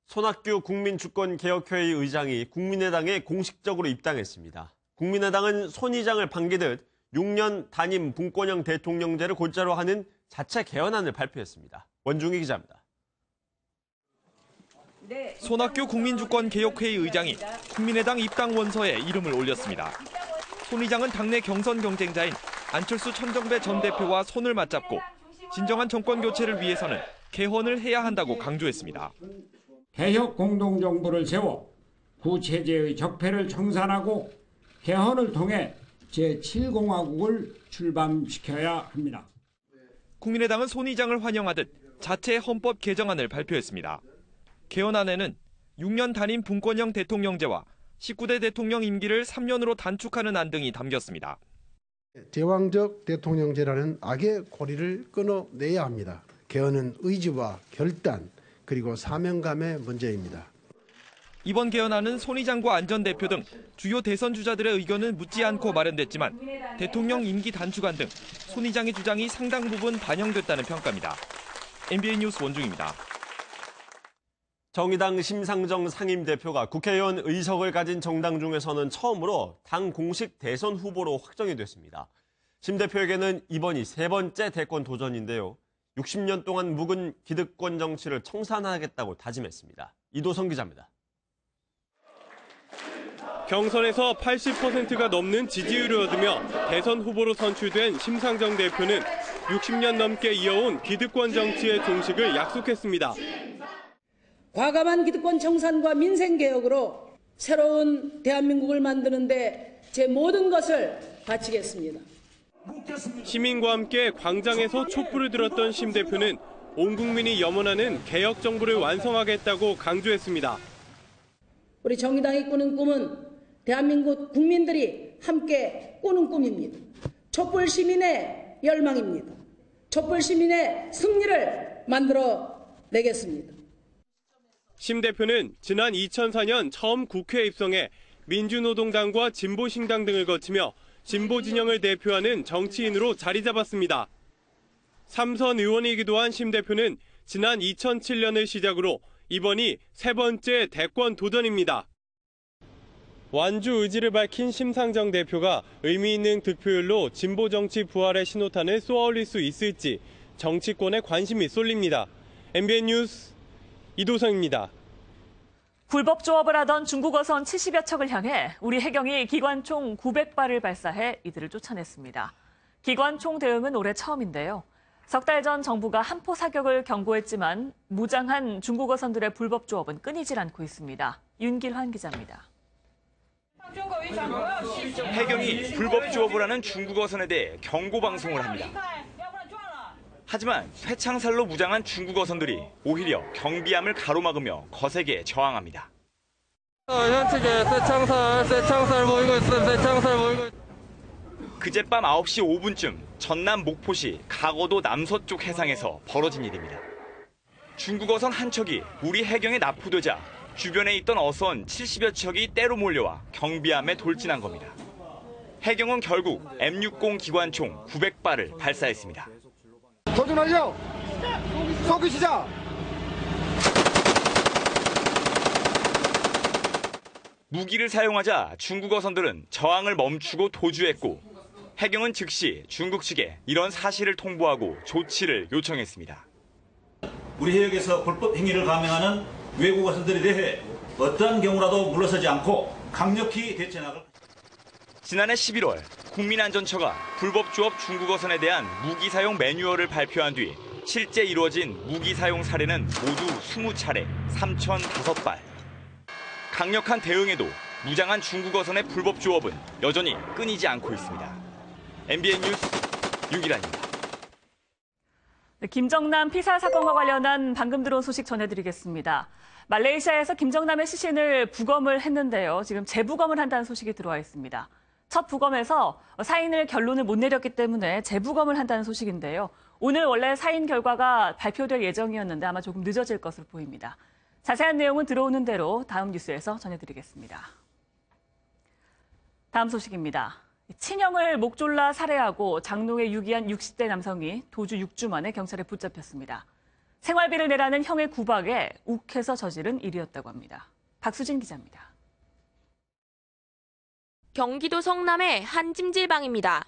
손학규 국민주권개혁회의 의장이 국민의당에 공식적으로 입당했습니다. 국민의당은 손 의장을 반기듯 6년 단임 분권형 대통령제를 골자로 하는 자체 개헌안을 발표했습니다. 원중희 기자입니다. 손학규 국민주권개혁회의 의장이 국민의당 입당 원서에 이름을 올렸습니다. 손 의장은 당내 경선 경쟁자인 안철수 천정배 전 대표와 손을 맞잡고 진정한 정권 교체를 위해서는 개헌을 해야 한다고 강조했습니다. 개혁 공동정부를 세워 구체제의 적폐를 청산하고 개헌을 통해 제7공화국을 출범시켜야 합니다. 국민의당은 손 의장을 환영하듯 자체 헌법 개정안을 발표했습니다. 개헌안에는 6년 단임 분권형 대통령제와 19대 대통령 임기를 3년으로 단축하는 안 등이 담겼습니다. 제왕적 대통령제라는 악의 고리를 끊어내야 합니다. 개헌은 의지와 결단 그리고 사명감의 문제입니다. 이번 개헌안은 손 의장과 안 전 대표 등 주요 대선 주자들의 의견은 묻지 않고 마련됐지만 대통령 임기 단축안 등 손 의장의 주장이 상당 부분 반영됐다는 평가입니다. MBN 뉴스 원중입니다. 정의당 심상정 상임대표가 국회의원 의석을 가진 정당 중에서는 처음으로 당 공식 대선 후보로 확정이 됐습니다. 심 대표에게는 이번이 3번째 대권 도전인데요. 60년 동안 묵은 기득권 정치를 청산하겠다고 다짐했습니다. 이도성 기자입니다. 경선에서 80%가 넘는 지지율을 얻으며 대선 후보로 선출된 심상정 대표는 60년 넘게 이어온 기득권 정치의 종식을 약속했습니다. 과감한 기득권 청산과 민생개혁으로 새로운 대한민국을 만드는데 제 모든 것을 바치겠습니다. 시민과 함께 광장에서 촛불을 들었던 심 대표는 온 국민이 염원하는 개혁 정부를 완성하겠다고 강조했습니다. 우리 정의당이 꾸는 꿈은 대한민국 국민들이 함께 꾸는 꿈입니다. 촛불 시민의 열망입니다. 촛불 시민의 승리를 만들어내겠습니다. 심 대표는 지난 2004년 처음 국회에 입성해 민주노동당과 진보신당 등을 거치며 진보 진영을 대표하는 정치인으로 자리 잡았습니다. 3선 의원이기도 한 심 대표는 지난 2007년을 시작으로 이번이 3번째 대권 도전입니다. 완주 의지를 밝힌 심상정 대표가 의미 있는 득표율로 진보 정치 부활의 신호탄을 쏘아올릴 수 있을지 정치권에 관심이 쏠립니다. MBN 뉴스 이도성입니다. 불법 조업을 하던 중국 어선 70여 척을 향해 우리 해경이 기관총 900발을 발사해 이들을 쫓아냈습니다. 기관총 대응은 올해 처음인데요. 석 달 전 정부가 한포 사격을 경고했지만 무장한 중국 어선들의 불법 조업은 끊이질 않고 있습니다. 윤길환 기자입니다. 해경이 불법 조업을 하는 중국 어선에 대해 경고 방송을 합니다. 하지만 쇠창살로 무장한 중국 어선들이 오히려 경비함을 가로막으며 거세게 저항합니다. 현측에 쇠창살 모이고 있어, 쇠창살 모이고 있어. 그젯밤 9시 5분쯤 전남 목포시 가거도 남서쪽 해상에서 벌어진 일입니다. 중국 어선 한 척이 우리 해경에 납포되자 주변에 있던 어선 70여 척이 때로 몰려와 경비함에 돌진한 겁니다. 해경은 결국 M60 기관총 900발을 발사했습니다. 도전하죠! 쏘기 시작! 무기를 사용하자 중국 어선들은 저항을 멈추고 도주했고 해경은 즉시 중국 측에 이런 사실을 통보하고 조치를 요청했습니다. 우리 해역에서 불법 행위를 감행하는 외국 어선들에 대해 어떠한 경우라도 물러서지 않고 강력히 대처해 나갈. 지난해 11월 국민안전처가 불법 조업 중국 어선에 대한 무기 사용 매뉴얼을 발표한 뒤 실제 이루어진 무기 사용 사례는 모두 20차례, 3,005발. 강력한 대응에도 무장한 중국 어선의 불법 조업은 여전히 끊이지 않고 있습니다. MBN 뉴스 윤기란입니다. 김정남 피살 사건과 관련한 방금 들어온 소식 전해드리겠습니다. 말레이시아에서 김정남의 시신을 부검을 했는데요. 지금 재부검을 한다는 소식이 들어와 있습니다. 첫 부검에서 사인을 결론을 못 내렸기 때문에 재부검을 한다는 소식인데요. 오늘 원래 사인 결과가 발표될 예정이었는데 아마 조금 늦어질 것으로 보입니다. 자세한 내용은 들어오는 대로 다음 뉴스에서 전해드리겠습니다. 다음 소식입니다. 친형을 목 졸라 살해하고 장롱에 유기한 60대 남성이 도주 6주 만에 경찰에 붙잡혔습니다. 생활비를 내라는 형의 구박에 욱해서 저지른 일이었다고 합니다. 박수진 기자입니다. 경기도 성남의 한 찜질방입니다.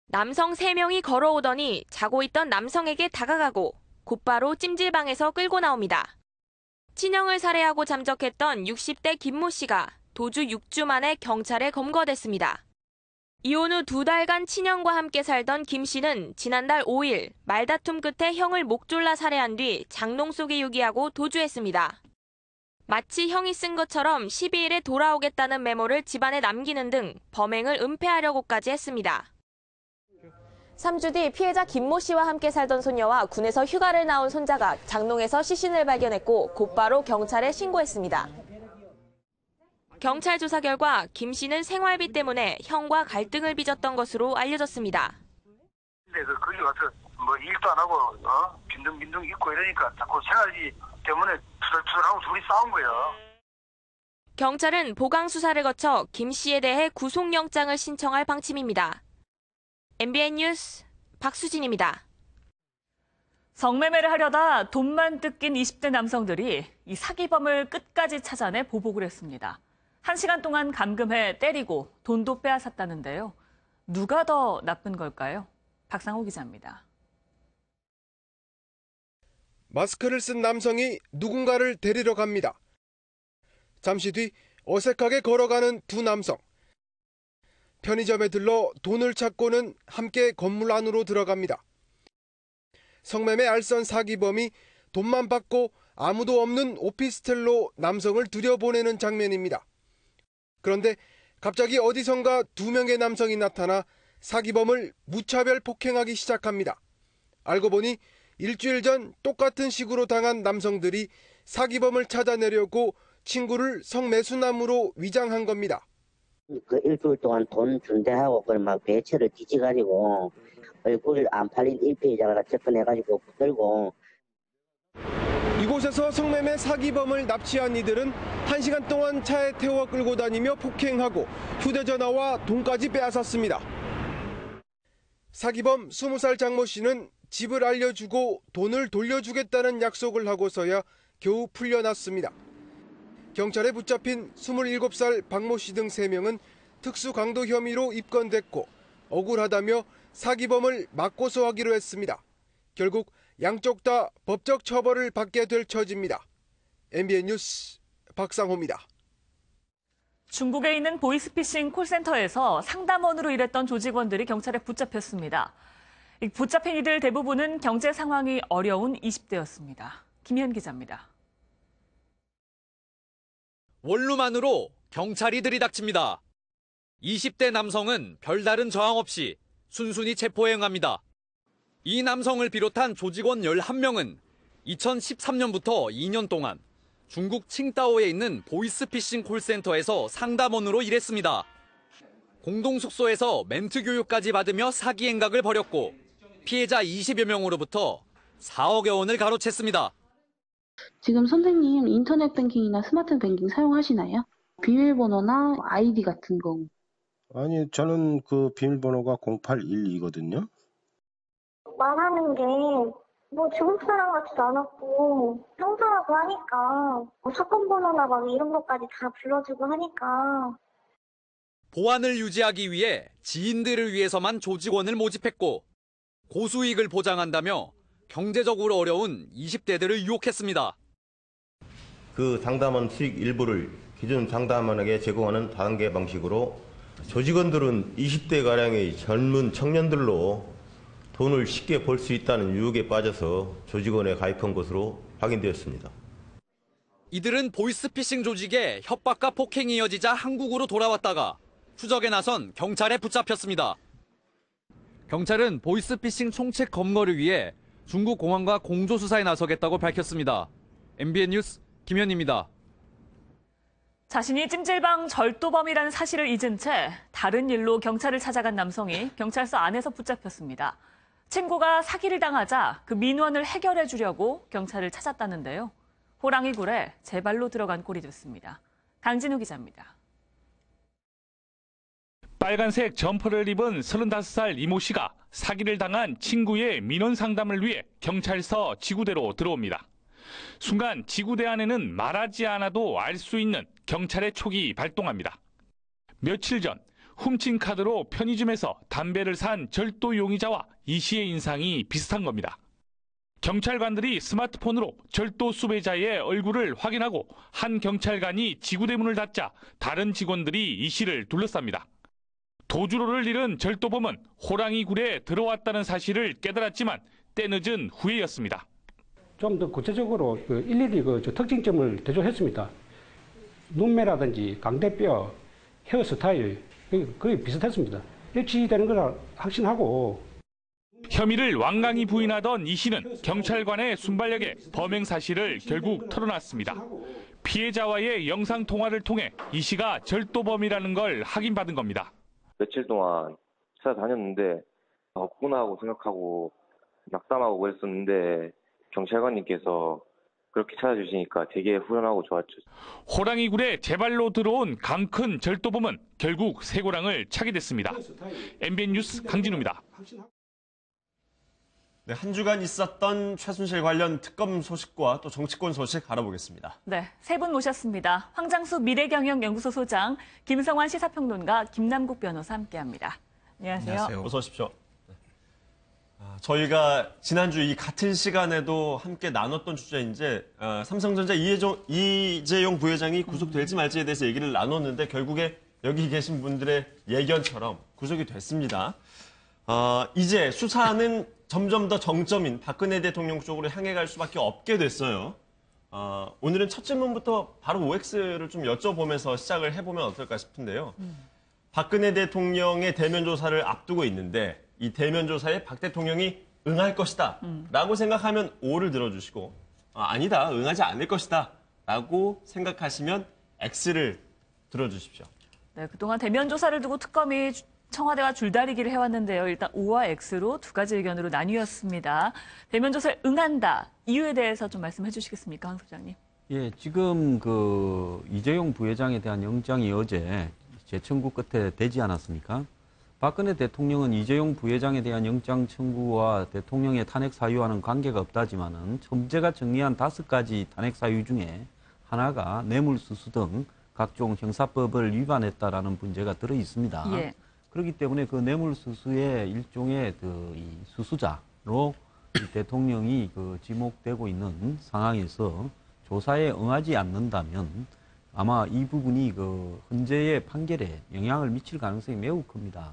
남성 3명이 걸어오더니 자고 있던 남성에게 다가가고 곧바로 찜질방에서 끌고 나옵니다. 친형을 살해하고 잠적했던 60대 김모 씨가 도주 6주 만에 경찰에 검거됐습니다. 이혼 후 2달간 친형과 함께 살던 김 씨는 지난달 5일 말다툼 끝에 형을 목 졸라 살해한 뒤 장롱 속에 유기하고 도주했습니다. 마치 형이 쓴 것처럼 12일에 돌아오겠다는 메모를 집안에 남기는 등 범행을 은폐하려고까지 했습니다. 3주 뒤 피해자 김모 씨와 함께 살던 손녀와 군에서 휴가를 나온 손자가 장롱에서 시신을 발견했고 곧바로 경찰에 신고했습니다. 경찰 조사 결과 김 씨는 생활비 때문에 형과 갈등을 빚었던 것으로 알려졌습니다. 근데 거기 가서 뭐 일도 안 하고 빈둥빈둥 있고 이러니까 자꾸 생활비 때문에 투덜투덜하고 둘이 싸운 거예요. 경찰은 보강 수사를 거쳐 김 씨에 대해 구속영장을 신청할 방침입니다. MBN 뉴스 박수진입니다. 성매매를 하려다 돈만 뜯긴 20대 남성들이 이 사기범을 끝까지 찾아내 보복을 했습니다. 1시간 동안 감금해 때리고 돈도 빼앗았다는데요. 누가 더 나쁜 걸까요? 박상호 기자입니다. 마스크를 쓴 남성이 누군가를 데리러 갑니다. 잠시 뒤 어색하게 걸어가는 두 남성. 편의점에 들러 돈을 찾고는 함께 건물 안으로 들어갑니다. 성매매 알선 사기범이 돈만 받고 아무도 없는 오피스텔로 남성을 들여보내는 장면입니다. 그런데 갑자기 어디선가 2명의 남성이 나타나 사기범을 무차별 폭행하기 시작합니다. 알고 보니 일주일 전 똑같은 식으로 당한 남성들이 사기범을 찾아내려고 친구를 성매수남으로 위장한 겁니다. 그 일주일 동안 돈 준대하고 그걸 막 배채를 뒤져가지고 얼굴 안 팔린 1페이지가 접근해가지고 붙들고. 이곳에서 성매매 사기범을 납치한 이들은 1시간 동안 차에 태워 끌고 다니며 폭행하고 휴대전화와 돈까지 빼앗았습니다. 사기범 20살 장모 씨는 집을 알려주고 돈을 돌려주겠다는 약속을 하고서야 겨우 풀려났습니다. 경찰에 붙잡힌 27살 박모 씨 등 3명은 특수강도 혐의로 입건됐고 억울하다며 사기범을 맞고소하기로 했습니다. 결국 양쪽 다 법적 처벌을 받게 될 처지입니다. MBN 뉴스 박상호입니다. 중국에 있는 보이스피싱 콜센터에서 상담원으로 일했던 조직원들이 경찰에 붙잡혔습니다. 붙잡힌 이들 대부분은 경제 상황이 어려운 20대였습니다. 김현 기자입니다. 원룸 안으로 경찰이 들이닥칩니다. 20대 남성은 별다른 저항 없이 순순히 체포에 응합니다. 이 남성을 비롯한 조직원 11명은 2013년부터 2년 동안 중국 칭다오에 있는 보이스피싱 콜센터에서 상담원으로 일했습니다. 공동 숙소에서 멘트 교육까지 받으며 사기 행각을 벌였고 피해자 20여 명으로부터 4억여 원을 가로챘습니다. 지금 선생님 인터넷 뱅킹이나 스마트 뱅킹 사용하시나요? 비밀번호나 아이디 같은 거. 아니, 저는 그 비밀번호가 0812거든요. 말하는 게 뭐 중국 사람 같지도 않았고 형사라고 하니까 뭐 사건 번호나 막 이런 것까지 다 불러주고 하니까. 보안을 유지하기 위해 지인들을 위해서만 조직원을 모집했고 고수익을 보장한다며 경제적으로 어려운 20대들을 유혹했습니다. 그 상담원 수익 일부를 기존 상담원에게 제공하는 다단계 방식으로 조직원들은 20대가량의 젊은 청년들로 돈을 쉽게 벌 수 있다는 유혹에 빠져서 조직원에 가입한 것으로 확인되었습니다. 이들은 보이스피싱 조직의 협박과 폭행이 이어지자 한국으로 돌아왔다가 추적에 나선 경찰에 붙잡혔습니다. 경찰은 보이스피싱 총책 검거를 위해 중국 공안과 공조수사에 나서겠다고 밝혔습니다. MBN 뉴스 김현입니다. 자신이 찜질방 절도범이라는 사실을 잊은 채 다른 일로 경찰을 찾아간 남성이 경찰서 안에서 붙잡혔습니다. 친구가 사기를 당하자 그 민원을 해결해 주려고 경찰을 찾았다는데요. 호랑이 굴에 제 발로 들어간 꼴이 됐습니다. 강진우 기자입니다. 빨간색 점퍼를 입은 35살 이모 씨가 사기를 당한 친구의 민원 상담을 위해 경찰서 지구대로 들어옵니다. 순간 지구대 안에는 말하지 않아도 알 수 있는 경찰의 촉이 발동합니다. 며칠 전 훔친 카드로 편의점에서 담배를 산 절도 용의자와 이 씨의 인상이 비슷한 겁니다. 경찰관들이 스마트폰으로 절도 수배자의 얼굴을 확인하고 한 경찰관이 지구대 문을 닫자 다른 직원들이 이 씨를 둘러쌉니다. 도주로를 잃은 절도범은 호랑이 굴에 들어왔다는 사실을 깨달았지만 때늦은 후에였습니다. 좀 더 구체적으로 일일이 특징점을 대조했습니다. 눈매라든지 강대뼈, 헤어스타일 거의 비슷했습니다. 일치되는 걸 확신하고. 혐의를 완강히 부인하던 이 씨는 경찰관의 순발력에 범행 사실을 결국 털어놨습니다. 피해자와의 영상통화를 통해 이 씨가 절도범이라는 걸 확인받은 겁니다. 며칠 동안 찾아다녔는데 없구나 하고 생각하고 낙담하고 그랬었는데 경찰관님께서 그렇게 찾아주시니까 되게 후련하고 좋았죠. 호랑이 굴에 제 발로 들어온 강큰 절도범은 결국 쇠고랑을 차게 됐습니다. MBN 뉴스 강진우입니다. 네, 한 주간 있었던 최순실 관련 특검 소식과 또 정치권 소식 알아보겠습니다. 네, 세 분 모셨습니다. 황장수 미래경영연구소 소장, 김성환 시사평론가, 김남국 변호사 함께합니다. 안녕하세요. 안녕하세요. 어서 오십시오. 저희가 지난주 이 같은 시간에도 함께 나눴던 주제인데 삼성전자 이재용 부회장이 구속될지 말지에 대해서 얘기를 나눴는데 결국에 여기 계신 분들의 예견처럼 구속이 됐습니다. 이제 수사는 점점 더 정점인 박근혜 대통령 쪽으로 향해 갈 수밖에 없게 됐어요. 오늘은 첫 질문부터 바로 OX를 좀 여쭤보면서 시작을 해보면 어떨까 싶은데요. 박근혜 대통령의 대면 조사를 앞두고 있는데 이 대면 조사에 박 대통령이 응할 것이다 라고 생각하면 O를 들어주시고 아니다, 응하지 않을 것이다 라고 생각하시면 X를 들어주십시오. 네, 그동안 대면 조사를 두고 특검이 청와대와 줄다리기를 해왔는데요. 일단 O와 X로 두 가지 의견으로 나뉘었습니다. 대면 조사에 응한다. 이유에 대해서 좀 말씀해 주시겠습니까, 황 소장님? 예, 지금 이재용 부회장에 대한 영장이 어제 재청구 끝에 되지 않았습니까? 박근혜 대통령은 이재용 부회장에 대한 영장 청구와 대통령의 탄핵 사유와는 관계가 없다지만은 첨재가 정리한 5가지 탄핵 사유 중에 하나가 뇌물수수 등 각종 형사법을 위반했다라는 문제가 들어 있습니다. 예. 그렇기 때문에 그 뇌물수수의 일종의 이 수수자로 대통령이 지목되고 있는 상황에서 조사에 응하지 않는다면 아마 이 부분이 헌재의 판결에 영향을 미칠 가능성이 매우 큽니다.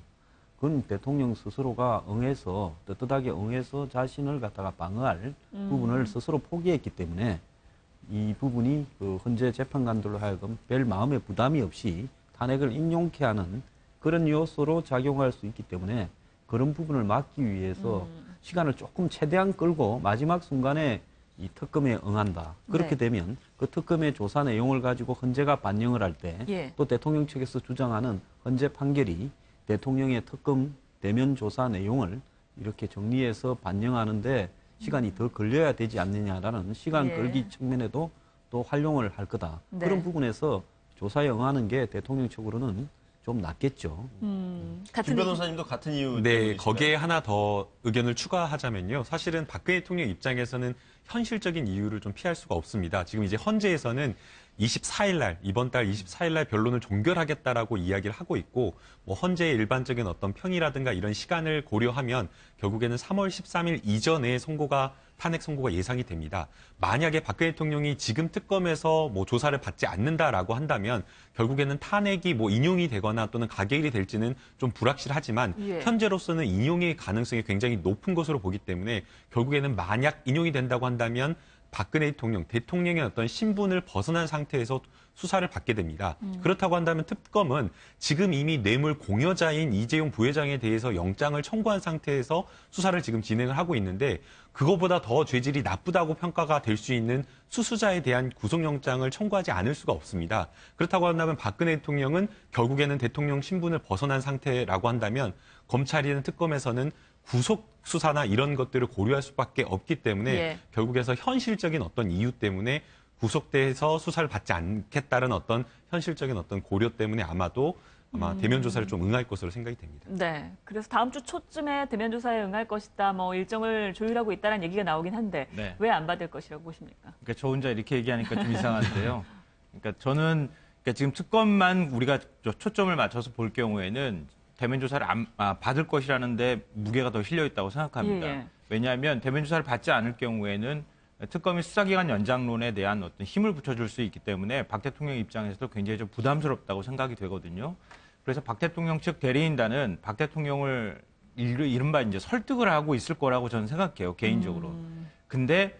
그건 대통령 스스로가 응해서 떳떳하게 응해서 자신을 갖다가 방어할 부분을 스스로 포기했기 때문에 이 부분이 헌재 재판관들로 하여금 별 마음의 부담이 없이 탄핵을 인용케 하는 그런 요소로 작용할 수 있기 때문에 그런 부분을 막기 위해서 시간을 조금 최대한 끌고 마지막 순간에 이 특검에 응한다. 그렇게 되면 그 특검의 조사 내용을 가지고 헌재가 반영을 할 때 또 대통령 측에서 주장하는 헌재 판결이 대통령의 특검 대면 조사 내용을 이렇게 정리해서 반영하는데 시간이 더 걸려야 되지 않느냐라는 시간 끌기 측면에도 또 활용을 할 거다. 그런 부분에서 조사에 응하는 게 대통령 측으로는 좀 낫겠죠. 김 변호사님도 같은 이유. 네, 거기에 하나 더 의견을 추가하자면요. 사실은 박근혜 대통령 입장에서는 현실적인 이유를 좀 피할 수가 없습니다. 지금 이제 헌재에서는 24일 날, 이번 달 24일 날 변론을 종결하겠다라고 이야기를 하고 있고, 뭐 헌재의 일반적인 어떤 평이라든가 이런 시간을 고려하면 결국에는 3월 13일 이전에 탄핵 선고가 예상이 됩니다. 만약에 박근혜 대통령이 지금 특검에서 뭐 조사를 받지 않는다라고 한다면 결국에는 탄핵이 뭐 인용이 되거나 또는 가결이 될지는 좀 불확실하지만 현재로서는 인용의 가능성이 굉장히 높은 것으로 보기 때문에 결국에는 만약 인용이 된다고 한다면 박근혜 대통령의 어떤 신분을 벗어난 상태에서 수사를 받게 됩니다. 그렇다고 한다면 특검은 지금 이미 뇌물 공여자인 이재용 부회장에 대해서 영장을 청구한 상태에서 수사를 지금 진행을 하고 있는데 그거보다 더 죄질이 나쁘다고 평가가 될 수 있는 수수자에 대한 구속영장을 청구하지 않을 수가 없습니다. 그렇다고 한다면 박근혜 대통령은 결국에는 대통령 신분을 벗어난 상태라고 한다면 검찰이나 특검에서는 구속 수사나 이런 것들을 고려할 수밖에 없기 때문에 결국에서 현실적인 어떤 이유 때문에 구속돼서 수사를 받지 않겠다는 어떤 현실적인 어떤 고려 때문에 아마 대면 조사를 좀 응할 것으로 생각이 됩니다. 네, 그래서 다음 주 초쯤에 대면 조사에 응할 것이다, 뭐 일정을 조율하고 있다는 얘기가 나오긴 한데 왜 안 받을 것이라고 보십니까? 그러니까 저 혼자 이렇게 얘기하니까 좀 이상한데요. 그러니까 저는 지금 특검만 우리가 초점을 맞춰서 볼 경우에는 대면 조사를 받을 것이라는데 무게가 더 실려 있다고 생각합니다. 왜냐하면 대면 조사를 받지 않을 경우에는 특검이 수사기간 연장론에 대한 어떤 힘을 붙여줄 수 있기 때문에 박 대통령 입장에서도 굉장히 좀 부담스럽다고 생각이 되거든요. 그래서 박 대통령 측 대리인단은 박 대통령을 이른바 이제 설득을 하고 있을 거라고 저는 생각해요, 개인적으로. 근데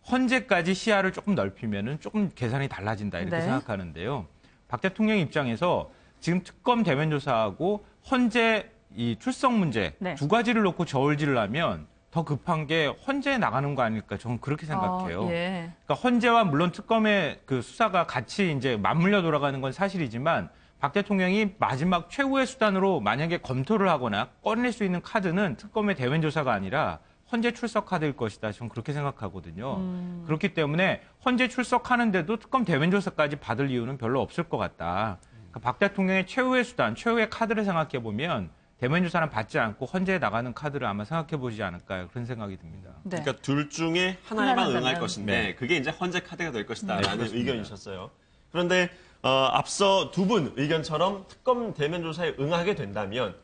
헌재까지 시야를 조금 넓히면은 조금 계산이 달라진다 이렇게 생각하는데요. 박 대통령 입장에서 지금 특검 대면 조사하고 헌재 이 출석 문제 두 가지를 놓고 저울질을 하면 더 급한 게 헌재에 나가는 거 아닐까 저는 그렇게 생각해요. 그러니까 헌재와 물론 특검의 그 수사가 같이 이제 맞물려 돌아가는 건 사실이지만 박 대통령이 마지막 최후의 수단으로 만약에 검토를 하거나 꺼낼 수 있는 카드는 특검의 대면 조사가 아니라 헌재 출석 카드일 것이다. 저는 그렇게 생각하거든요. 그렇기 때문에 헌재 출석하는데도 특검 대면 조사까지 받을 이유는 별로 없을 것 같다. 그러니까 박 대통령의 최후의 수단, 최후의 카드를 생각해 보면 대면 조사는 받지 않고 헌재에 나가는 카드를 아마 생각해 보지 않을까 그런 생각이 듭니다. 그러니까 둘 중에 하나에만 응할 것인데 그게 이제 헌재 카드가 될 것이다라는 의견이셨어요. 그런데 앞서 두 분 의견처럼 특검 대면 조사에 응하게 된다면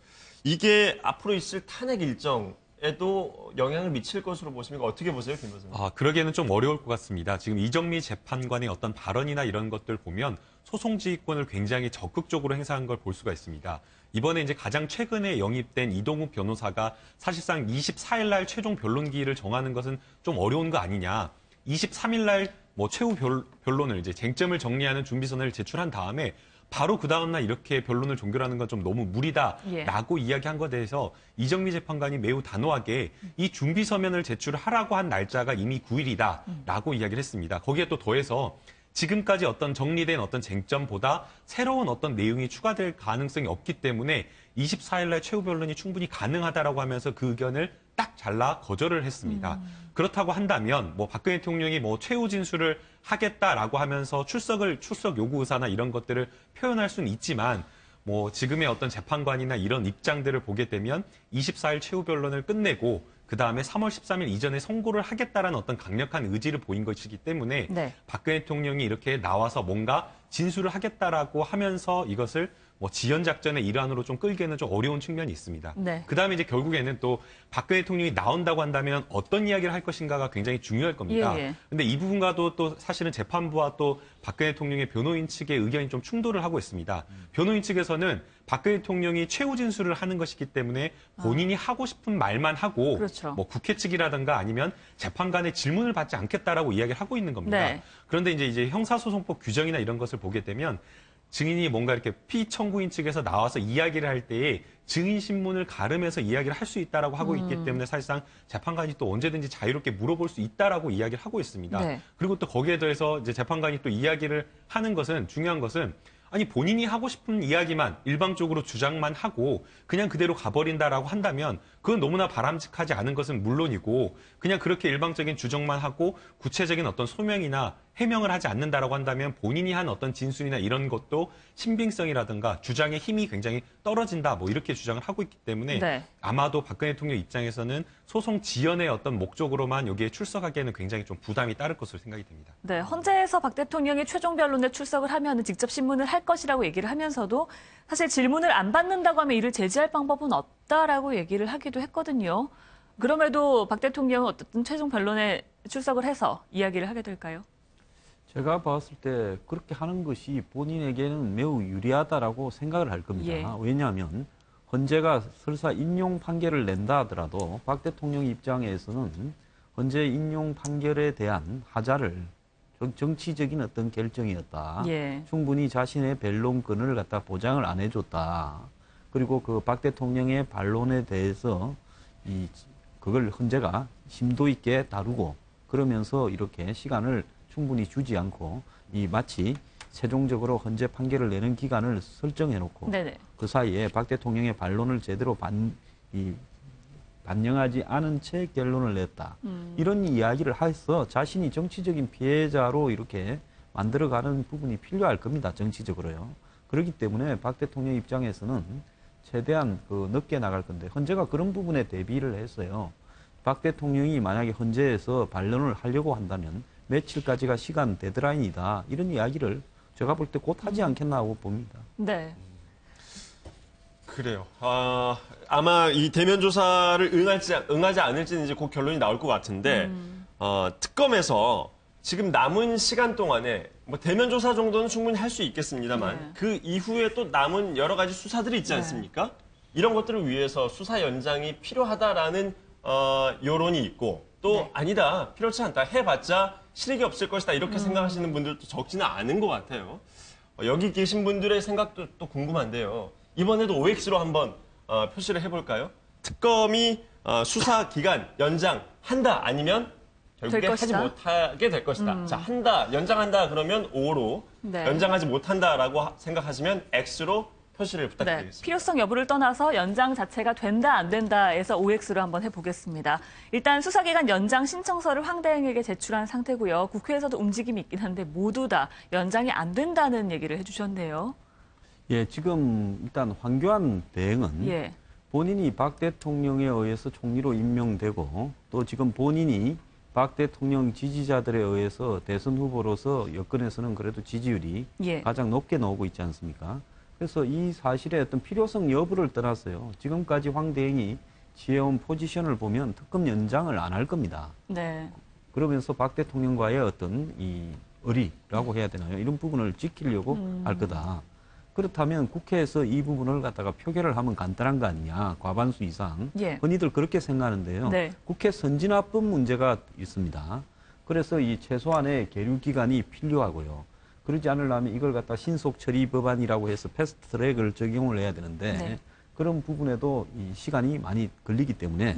이게 앞으로 있을 탄핵 일정에도 영향을 미칠 것으로 보십니까? 어떻게 보세요, 김 교수님? 그러기에는 좀 어려울 것 같습니다. 지금 이정미 재판관의 어떤 발언이나 이런 것들 보면 소송지휘권을 굉장히 적극적으로 행사한 걸 볼 수가 있습니다. 이번에 이제 가장 최근에 영입된 이동욱 변호사가 사실상 24일 날 최종 변론기일을 정하는 것은 좀 어려운 거 아니냐. 23일 날 뭐 최후 변론을 이제 쟁점을 정리하는 준비서면을 제출한 다음에 바로 그 다음날 이렇게 변론을 종결하는 건 좀 너무 무리다라고 이야기한 것에 대해서 이정미 재판관이 매우 단호하게 이 준비서면을 제출하라고 한 날짜가 이미 9일이다라고 이야기를 했습니다. 거기에 또 더해서 지금까지 어떤 정리된 어떤 쟁점보다 새로운 어떤 내용이 추가될 가능성이 없기 때문에 24일 날 최후 변론이 충분히 가능하다라고 하면서 그 의견을 딱 잘라 거절을 했습니다. 그렇다고 한다면 뭐 박근혜 대통령이 뭐 최후 진술을 하겠다라고 하면서 출석 요구 의사나 이런 것들을 표현할 수는 있지만 뭐 지금의 어떤 재판관이나 이런 입장들을 보게 되면 24일 최후 변론을 끝내고 그다음에 3월 13일 이전에 선고를 하겠다라는 어떤 강력한 의지를 보인 것이기 때문에 박근혜 대통령이 이렇게 나와서 뭔가 진술을 하겠다라고 하면서 이것을 뭐 지연작전의 일환으로 좀 끌기에는 좀 어려운 측면이 있습니다. 그다음에 이제 결국에는 또 박근혜 대통령이 나온다고 한다면 어떤 이야기를 할 것인가가 굉장히 중요할 겁니다. 근데 이 부분과도 또 사실은 재판부와 또 박근혜 대통령의 변호인 측의 의견이 좀 충돌을 하고 있습니다. 변호인 측에서는 박근혜 대통령이 최후 진술을 하는 것이기 때문에 본인이 하고 싶은 말만 하고 뭐 국회 측이라든가 아니면 재판관의 질문을 받지 않겠다라고 이야기를 하고 있는 겁니다. 그런데 이제 형사소송법 규정이나 이런 것을 보게 되면 증인이 뭔가 이렇게 피청구인 측에서 나와서 이야기를 할 때에 증인 신문을 가름해서 이야기를 할 수 있다라고 하고 있기 때문에 사실상 재판관이 또 언제든지 자유롭게 물어볼 수 있다라고 이야기를 하고 있습니다. 네. 그리고 또 거기에 더해서 이제 재판관이 또 이야기를 하는 것은 중요한 것은 아니 본인이 하고 싶은 이야기만 일방적으로 주장만 하고 그냥 그대로 가버린다라고 한다면 그건 너무나 바람직하지 않은 것은 물론이고 그냥 그렇게 일방적인 주장만 하고 구체적인 어떤 소명이나 해명을 하지 않는다라고 한다면 본인이 한 어떤 진술이나 이런 것도 신빙성이라든가 주장의 힘이 굉장히 떨어진다 뭐 이렇게 주장을 하고 있기 때문에 네. 아마도 박근혜 대통령 입장에서는 소송 지연의 어떤 목적으로만 여기에 출석하기에는 굉장히 좀 부담이 따를 것으로 생각이 됩니다. 네, 헌재에서 박 대통령이 최종 변론에 출석을 하면 직접 신문을 할 것이라고 얘기를 하면서도 사실 질문을 안 받는다고 하면 이를 제지할 방법은 없다라고 얘기를 하기도 했거든요. 그럼에도 박 대통령은 어쨌든 최종 변론에 출석을 해서 이야기를 하게 될까요? 제가 봤을 때 그렇게 하는 것이 본인에게는 매우 유리하다라고 생각을 할 겁니다. 예. 왜냐하면 헌재가 설사 인용 판결을 낸다 하더라도 박 대통령 입장에서는 헌재 인용 판결에 대한 하자를 정치적인 어떤 결정이었다. 예. 충분히 자신의 변론권을 갖다 보장을 안 해줬다. 그리고 그 박 대통령의 반론에 대해서 그걸 헌재가 심도 있게 다루고 그러면서 이렇게 시간을 충분히 주지 않고 마치 최종적으로 헌재 판결을 내는 기간을 설정해놓고 네네. 그 사이에 박 대통령의 반론을 제대로 반영하지 않은 채 결론을 냈다. 이런 이야기를 해서 자신이 정치적인 피해자로 이렇게 만들어가는 부분이 필요할 겁니다. 정치적으로요. 그렇기 때문에 박 대통령 입장에서는 최대한 늦게 나갈 건데 헌재가 그런 부분에 대비를 했어요. 박 대통령이 만약에 헌재에서 반론을 하려고 한다면 며칠까지가 시간 데드라인이다. 이런 이야기를 제가 볼 때 곧 하지 않겠나 하고 봅니다. 네. 그래요. 아마 이 대면 조사를 응하지 않을지는 이제 곧 결론이 나올 것 같은데 특검에서 지금 남은 시간 동안에 뭐 대면 조사 정도는 충분히 할 수 있겠습니다만 네. 그 이후에 또 남은 여러 가지 수사들이 있지 않습니까? 이런 것들을 위해서 수사 연장이 필요하다라는 여론이 있고 또 아니다, 필요치 않다, 해봤자 실익이 없을 것이다 이렇게 생각하시는 분들도 적지는 않은 것 같아요. 여기 계신 분들의 생각도 또 궁금한데요. 이번에도 OX로 한번 표시를 해볼까요? 특검이 수사 기간 연장한다 아니면 결국에 하지 못하게 될 것이다. 자, 한다, 연장한다 그러면 O로 네. 연장하지 못한다라고 생각하시면 X로 표시를 부탁드리겠습니다. 네, 필요성 여부를 떠나서 연장 자체가 된다 안 된다에서 OX로 한번 해보겠습니다. 일단 수사기간 연장 신청서를 황대행에게 제출한 상태고요. 국회에서도 움직임이 있긴 한데 모두 다 연장이 안 된다는 얘기를 해주셨네요. 예, 지금 일단 황교안 대행은 예. 본인이 박 대통령에 의해서 총리로 임명되고 또 지금 본인이 박 대통령 지지자들에 의해서 대선 후보로서 여권에서는 그래도 지지율이 가장 높게 나오고 있지 않습니까? 그래서 이 사실의 어떤 필요성 여부를 떠나서요. 지금까지 황 대행이 취해온 포지션을 보면 특검 연장을 안 할 겁니다. 네. 그러면서 박 대통령과의 어떤 이 의리라고 해야 되나요? 이런 부분을 지키려고 할 거다. 그렇다면 국회에서 이 부분을 갖다가 표결을 하면 간단한 거 아니냐. 과반수 이상. 예. 흔히들 그렇게 생각하는데요. 네. 국회 선진화법 문제가 있습니다. 그래서 이 최소한의 계류 기간이 필요하고요. 그러지 않으려면 이걸 갖다 신속 처리 법안이라고 해서 패스트 트랙을 적용을 해야 되는데 네. 그런 부분에도 이 시간이 많이 걸리기 때문에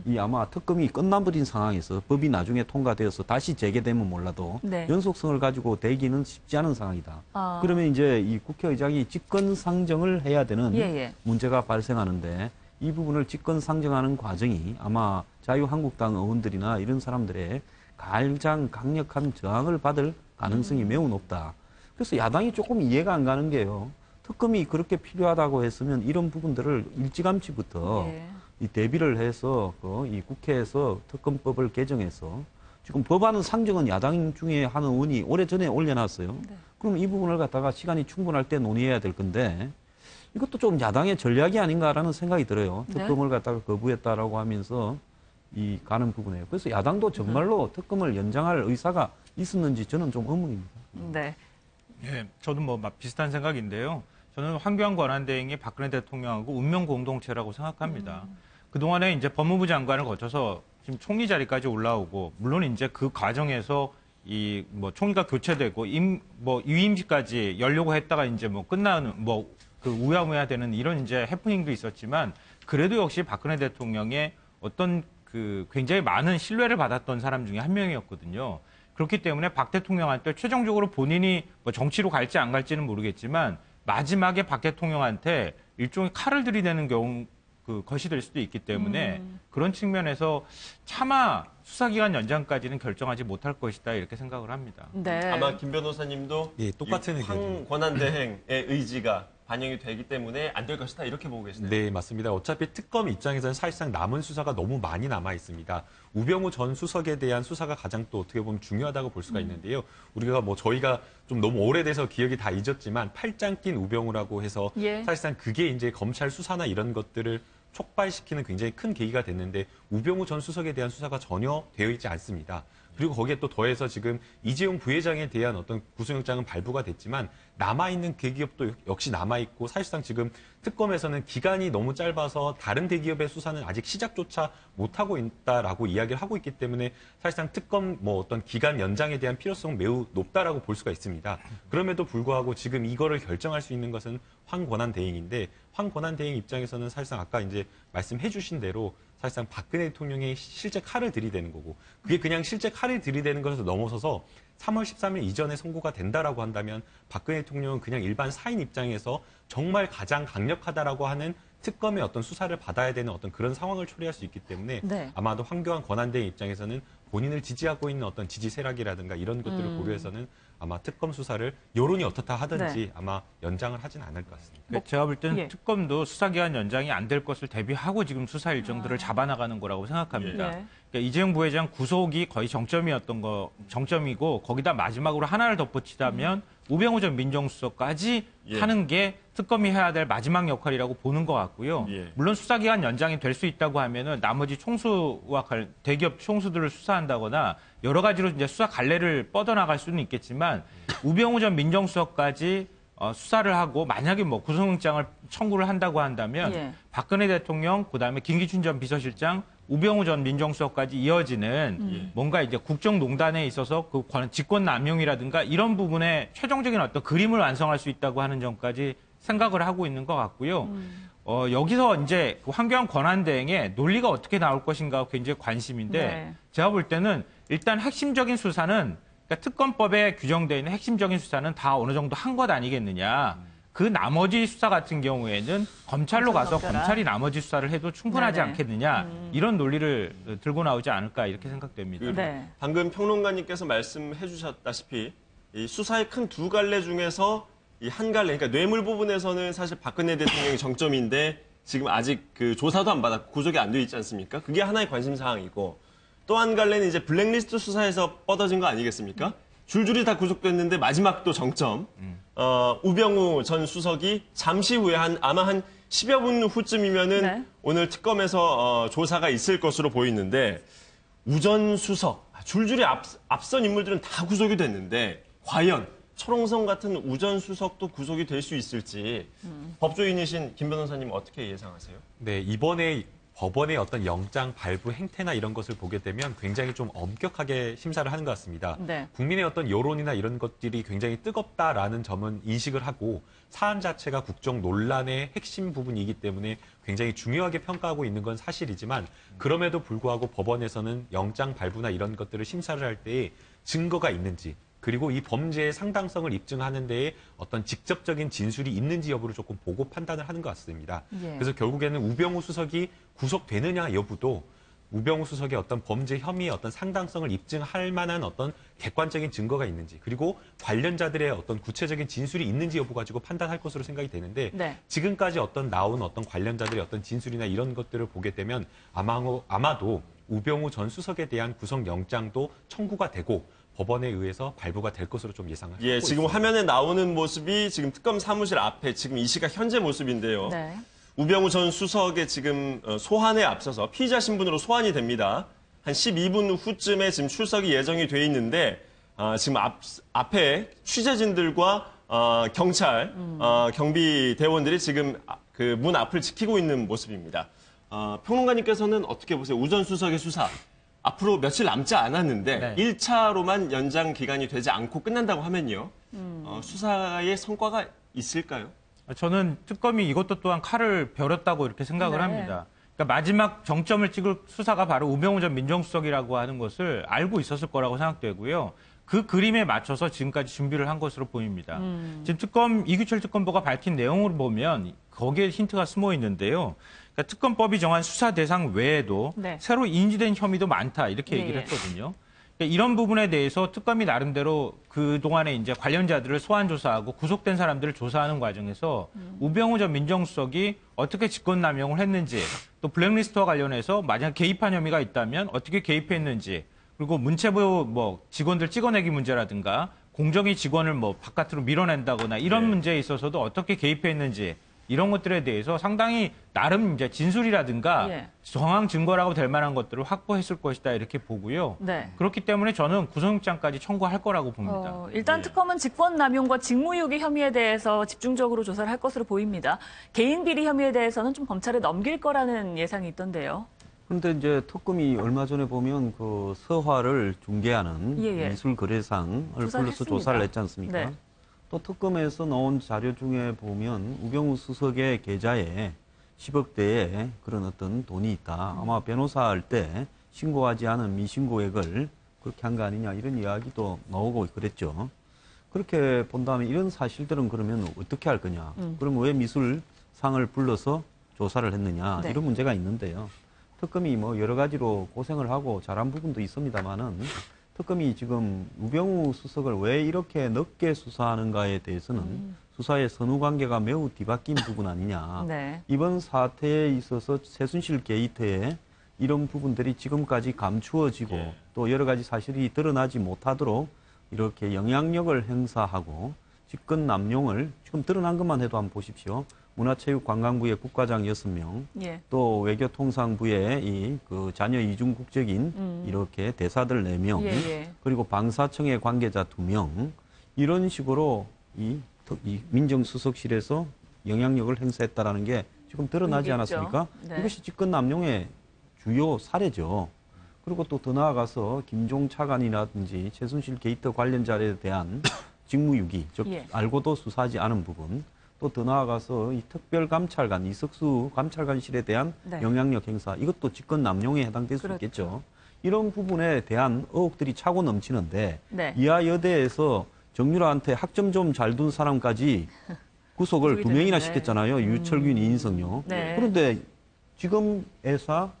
이 아마 특검이 끝나버린 상황에서 법이 나중에 통과되어서 다시 재개되면 몰라도 네. 연속성을 가지고 되기는 쉽지 않은 상황이다. 아. 그러면 이제 이 국회의장이 직권 상정을 해야 되는 예. 문제가 발생하는데 이 부분을 직권 상정하는 과정이 아마 자유한국당 의원들이나 이런 사람들의 가장 강력한 저항을 받을 가능성이 매우 높다. 그래서 야당이 조금 이해가 안 가는 게요. 특검이 그렇게 필요하다고 했으면 이런 부분들을 일찌감치부터 이 대비를 해서 이 국회에서 특검법을 개정해서 지금 법안 상정은 야당 중에 한 의원이 오래전에 올려놨어요. 그럼 이 부분을 갖다가 시간이 충분할 때 논의해야 될 건데 이것도 좀 야당의 전략이 아닌가라는 생각이 들어요. 특검을 갖다가 거부했다라고 하면서 이 가는 부분에. 그래서 야당도 정말로 특검을 연장할 의사가 있었는지 저는 좀 의문입니다. 네. 예, 저도 뭐 비슷한 생각인데요. 저는 황교안 권한대행이 박근혜 대통령하고 운명 공동체라고 생각합니다. 그동안에 이제 법무부 장관을 거쳐서 지금 총리 자리까지 올라오고 물론 이제 그 과정에서 이 뭐 총리가 교체되고 유임시까지 열려고 했다가 이제 뭐 끝나는 그 우야무야 되는 이런 이제 해프닝도 있었지만 그래도 역시 박근혜 대통령의 어떤 그 굉장히 많은 신뢰를 받았던 사람 중에 한 명이었거든요. 그렇기 때문에 박 대통령한테 최종적으로 본인이 뭐 정치로 갈지 안 갈지는 모르겠지만 마지막에 박 대통령한테 일종의 칼을 들이대는 것이 될 수도 있기 때문에 그런 측면에서 차마 수사기간 연장까지는 결정하지 못할 것이다 이렇게 생각을 합니다. 네. 아마 김 변호사님도 예, 똑같은 황권한대행의 의지가 반영이 되기 때문에 안 될 것이다 이렇게 보고 계시네요. 네, 맞습니다. 어차피 특검 입장에서는 사실상 남은 수사가 너무 많이 남아 있습니다. 우병우 전 수석에 대한 수사가 가장 또 어떻게 보면 중요하다고 볼 수가 있는데요. 우리가 저희가 좀 너무 오래돼서 기억이 다 잊었지만 팔짱 낀 우병우라고 해서 사실상 그게 이제 검찰 수사나 이런 것들을 촉발시키는 굉장히 큰 계기가 됐는데 우병우 전 수석에 대한 수사가 전혀 되어 있지 않습니다. 그리고 거기에 또 더해서 지금 이재용 부회장에 대한 어떤 구속영장은 발부가 됐지만 남아있는 대기업도 역시 남아있고 사실상 지금 특검에서는 기간이 너무 짧아서 다른 대기업의 수사는 아직 시작조차 못하고 있다라고 이야기를 하고 있기 때문에 사실상 특검 어떤 기간 연장에 대한 필요성 매우 높다라고 볼 수가 있습니다. 그럼에도 불구하고 지금 이거를 결정할 수 있는 것은 황권한 대행인데 황권한 대행 입장에서는 사실상 아까 이제 말씀해 주신 대로 사실상 박근혜 대통령이 실제 칼을 들이대는 거고 그게 그냥 실제 칼을 들이대는 것에서 넘어서서 3월 13일 이전에 선고가 된다라고 한다면 박근혜 대통령은 그냥 일반 사인 입장에서 정말 가장 강력하다라고 하는 특검의 어떤 수사를 받아야 되는 어떤 그런 상황을 초래할 수 있기 때문에 아마도 황교안 권한대행 입장에서는 본인을 지지하고 있는 어떤 지지 세력이라든가 이런 것들을 고려해서는 아마 특검 수사를 여론이 어떻다 하든지 아마 연장을 하진 않을 것 같습니다. 제가 볼 때는 특검도 수사기간 연장이 안 될 것을 대비하고 지금 수사 일정들을 잡아나가는 거라고 생각합니다. 그러니까 이재용 부회장 구속이 거의 정점이고 거기다 마지막으로 하나를 덧붙이자면 우병우 전 민정수석까지 하는 게 특검이 해야 될 마지막 역할이라고 보는 것 같고요. 물론 수사기간 연장이 될 수 있다고 하면은 나머지 대기업 총수들을 수사한다거나 여러 가지로 이제 수사 갈래를 뻗어나갈 수는 있겠지만 우병우 전 민정수석까지 수사를 하고 만약에 구속영장을 청구를 한다고 한다면 박근혜 대통령 그다음에 김기춘 전 비서실장 우병우 전 민정수석까지 이어지는 뭔가 이제 국정농단에 있어서 그 직권 남용이라든가 이런 부분에 최종적인 어떤 그림을 완성할 수 있다고 하는 점까지 생각을 하고 있는 것 같고요. 여기서 이제 황교안 권한대행의 논리가 어떻게 나올 것인가가 굉장히 관심인데 제가 볼 때는 일단 핵심적인 수사는 그러니까 특검법에 규정되어 있는 핵심적인 수사는 다 어느 정도 한 것 아니겠느냐. 그 나머지 수사 같은 경우에는 검찰로 가서 검찰이 나머지 수사를 해도 충분하지 않겠느냐. 이런 논리를 들고 나오지 않을까 이렇게 생각됩니다. 방금 평론가님께서 말씀해 주셨다시피 이 수사의 큰 두 갈래 중에서 이 한 갈래, 그러니까 뇌물 부분에서는 사실 박근혜 대통령이 정점인데 지금 아직 그 조사도 안 받았고 구속이 안 돼 있지 않습니까? 그게 하나의 관심 사항이고 또 한 갈래는 이제 블랙리스트 수사에서 뻗어진 거 아니겠습니까? 줄줄이 다 구속됐는데 마지막 또 정점. 우병우 전 수석이 잠시 후에 아마 한 10여 분 후쯤이면은 오늘 특검에서 조사가 있을 것으로 보이는데 우전 수석, 줄줄이 앞선 인물들은 다 구속이 됐는데 과연 철옹성 같은 우전 수석도 구속이 될 수 있을지 법조인이신 김 변호사님 어떻게 예상하세요? 네, 이번에 법원의 어떤 영장 발부 행태나 이런 것을 보게 되면 굉장히 좀 엄격하게 심사를 하는 것 같습니다. 국민의 어떤 여론이나 이런 것들이 굉장히 뜨겁다라는 점은 인식을 하고 사안 자체가 국정 논란의 핵심 부분이기 때문에 굉장히 중요하게 평가하고 있는 건 사실이지만 그럼에도 불구하고 법원에서는 영장 발부나 이런 것들을 심사를 할 때에 증거가 있는지 그리고 이 범죄의 상당성을 입증하는 데에 어떤 직접적인 진술이 있는지 여부를 조금 보고 판단을 하는 것 같습니다. 그래서 결국에는 우병우 수석이 구속되느냐 여부도 우병우 수석의 어떤 범죄 혐의의 어떤 상당성을 입증할 만한 어떤 객관적인 증거가 있는지 그리고 관련자들의 어떤 구체적인 진술이 있는지 여부 가지고 판단할 것으로 생각이 되는데 지금까지 나온 어떤 관련자들의 어떤 진술이나 이런 것들을 보게 되면 아마도 우병우 전 수석에 대한 구속영장도 청구가 되고 법원에 의해서 발부가 될 것으로 좀 예상을 하고 있습니다. 지금 화면에 나오는 모습이 지금 특검 사무실 앞에 지금 이 시각 현재 모습인데요. 우병우 전 수석의 지금 소환에 앞서서 피의자 신분으로 소환이 됩니다. 한 12분 후쯤에 지금 출석이 예정이 돼 있는데 지금 앞에 취재진들과 경찰, 경비대원들이 지금 그 문 앞을 지키고 있는 모습입니다. 평론가님께서는 어떻게 보세요? 우 전 수석의 수사. 앞으로 며칠 남지 않았는데 네. 1차로만 연장 기간이 되지 않고 끝난다고 하면요. 수사의 성과가 있을까요? 저는 특검이 이것도 또한 칼을 벼렸다고 이렇게 생각을 네. 합니다. 그러니까 마지막 정점을 찍을 수사가 바로 우병우 전 민정수석이라고 하는 것을 알고 있었을 거라고 생각되고요. 그 그림에 맞춰서 지금까지 준비를 한 것으로 보입니다. 지금 이규철 특검보가 밝힌 내용을 보면 거기에 힌트가 숨어 있는데요. 그러니까 특검법이 정한 수사 대상 외에도 네. 새로 인지된 혐의도 많다 이렇게 얘기를 네. 했거든요. 그러니까 이런 부분에 대해서 특검이 나름대로 그동안에 이제 관련자들을 소환 조사하고 구속된 사람들을 조사하는 과정에서 우병우 전 민정수석이 어떻게 직권남용을 했는지 또 블랙리스트와 관련해서 만약 개입한 혐의가 있다면 어떻게 개입했는지 그리고 문체부 직원들 찍어내기 문제라든가 공정위 직원을 바깥으로 밀어낸다거나 이런 문제에 있어서도 어떻게 개입했는지 이런 것들에 대해서 상당히 나름 이제 진술이라든가 정황 증거라고 될 만한 것들을 확보했을 것이다 이렇게 보고요. 네. 그렇기 때문에 저는 구속영장까지 청구할 거라고 봅니다. 일단 특검은 직권남용과 직무유기 혐의에 대해서 집중적으로 조사를 할 것으로 보입니다. 개인 비리 혐의에 대해서는 좀 검찰에 넘길 거라는 예상이 있던데요. 그런데 이제 특검이 얼마 전에 보면 그 서화를 중개하는 미술 거래상을 불러서 조사를 했지 않습니까? 네. 또 특검에서 나온 자료 중에 보면 우병우 수석의 계좌에 10억대의 그런 어떤 돈이 있다. 아마 변호사 할 때 신고하지 않은 미신고액을 그렇게 한 거 아니냐 이런 이야기도 나오고 그랬죠. 그렇게 본다면 이런 사실들은 그러면 어떻게 할 거냐. 그럼 왜 미술상을 불러서 조사를 했느냐 이런 문제가 있는데요. 특검이 여러 가지로 고생을 하고 잘한 부분도 있습니다만은 특검이 지금 우병우 수석을 왜 이렇게 늦게 수사하는가에 대해서는 수사의 선후 관계가 매우 뒤바뀐 부분 아니냐. 네. 이번 사태에 있어서 최순실 게이트에 이런 부분들이 지금까지 감추어지고 또 여러 가지 사실이 드러나지 못하도록 이렇게 영향력을 행사하고 직권 남용을 지금 드러난 것만 해도 한번 보십시오. 문화체육관광부의 국과장 6명, 또 외교통상부의 그 자녀 이중 국적인 이렇게 대사들 4명, 그리고 방사청의 관계자 2명, 이런 식으로 이 민정수석실에서 영향력을 행사했다라는 게 지금 드러나지 않았습니까? 네. 이것이 직권 남용의 주요 사례죠. 그리고 또 더 나아가서 김종 차관이라든지 최순실 게이트 관련자에 대한 직무유기, 즉 알고도 수사하지 않은 부분, 또 더 나아가서 이 특별감찰관, 이석수 감찰관실에 대한 영향력 행사, 이것도 직권 남용에 해당될 수 있겠죠. 이런 부분에 대한 의혹들이 차고 넘치는데 이하 여대에서 정유라한테 학점 좀 잘 둔 사람까지 구속을 2명이나 시켰잖아요. 유철균, 이인성요. 그런데 지금에서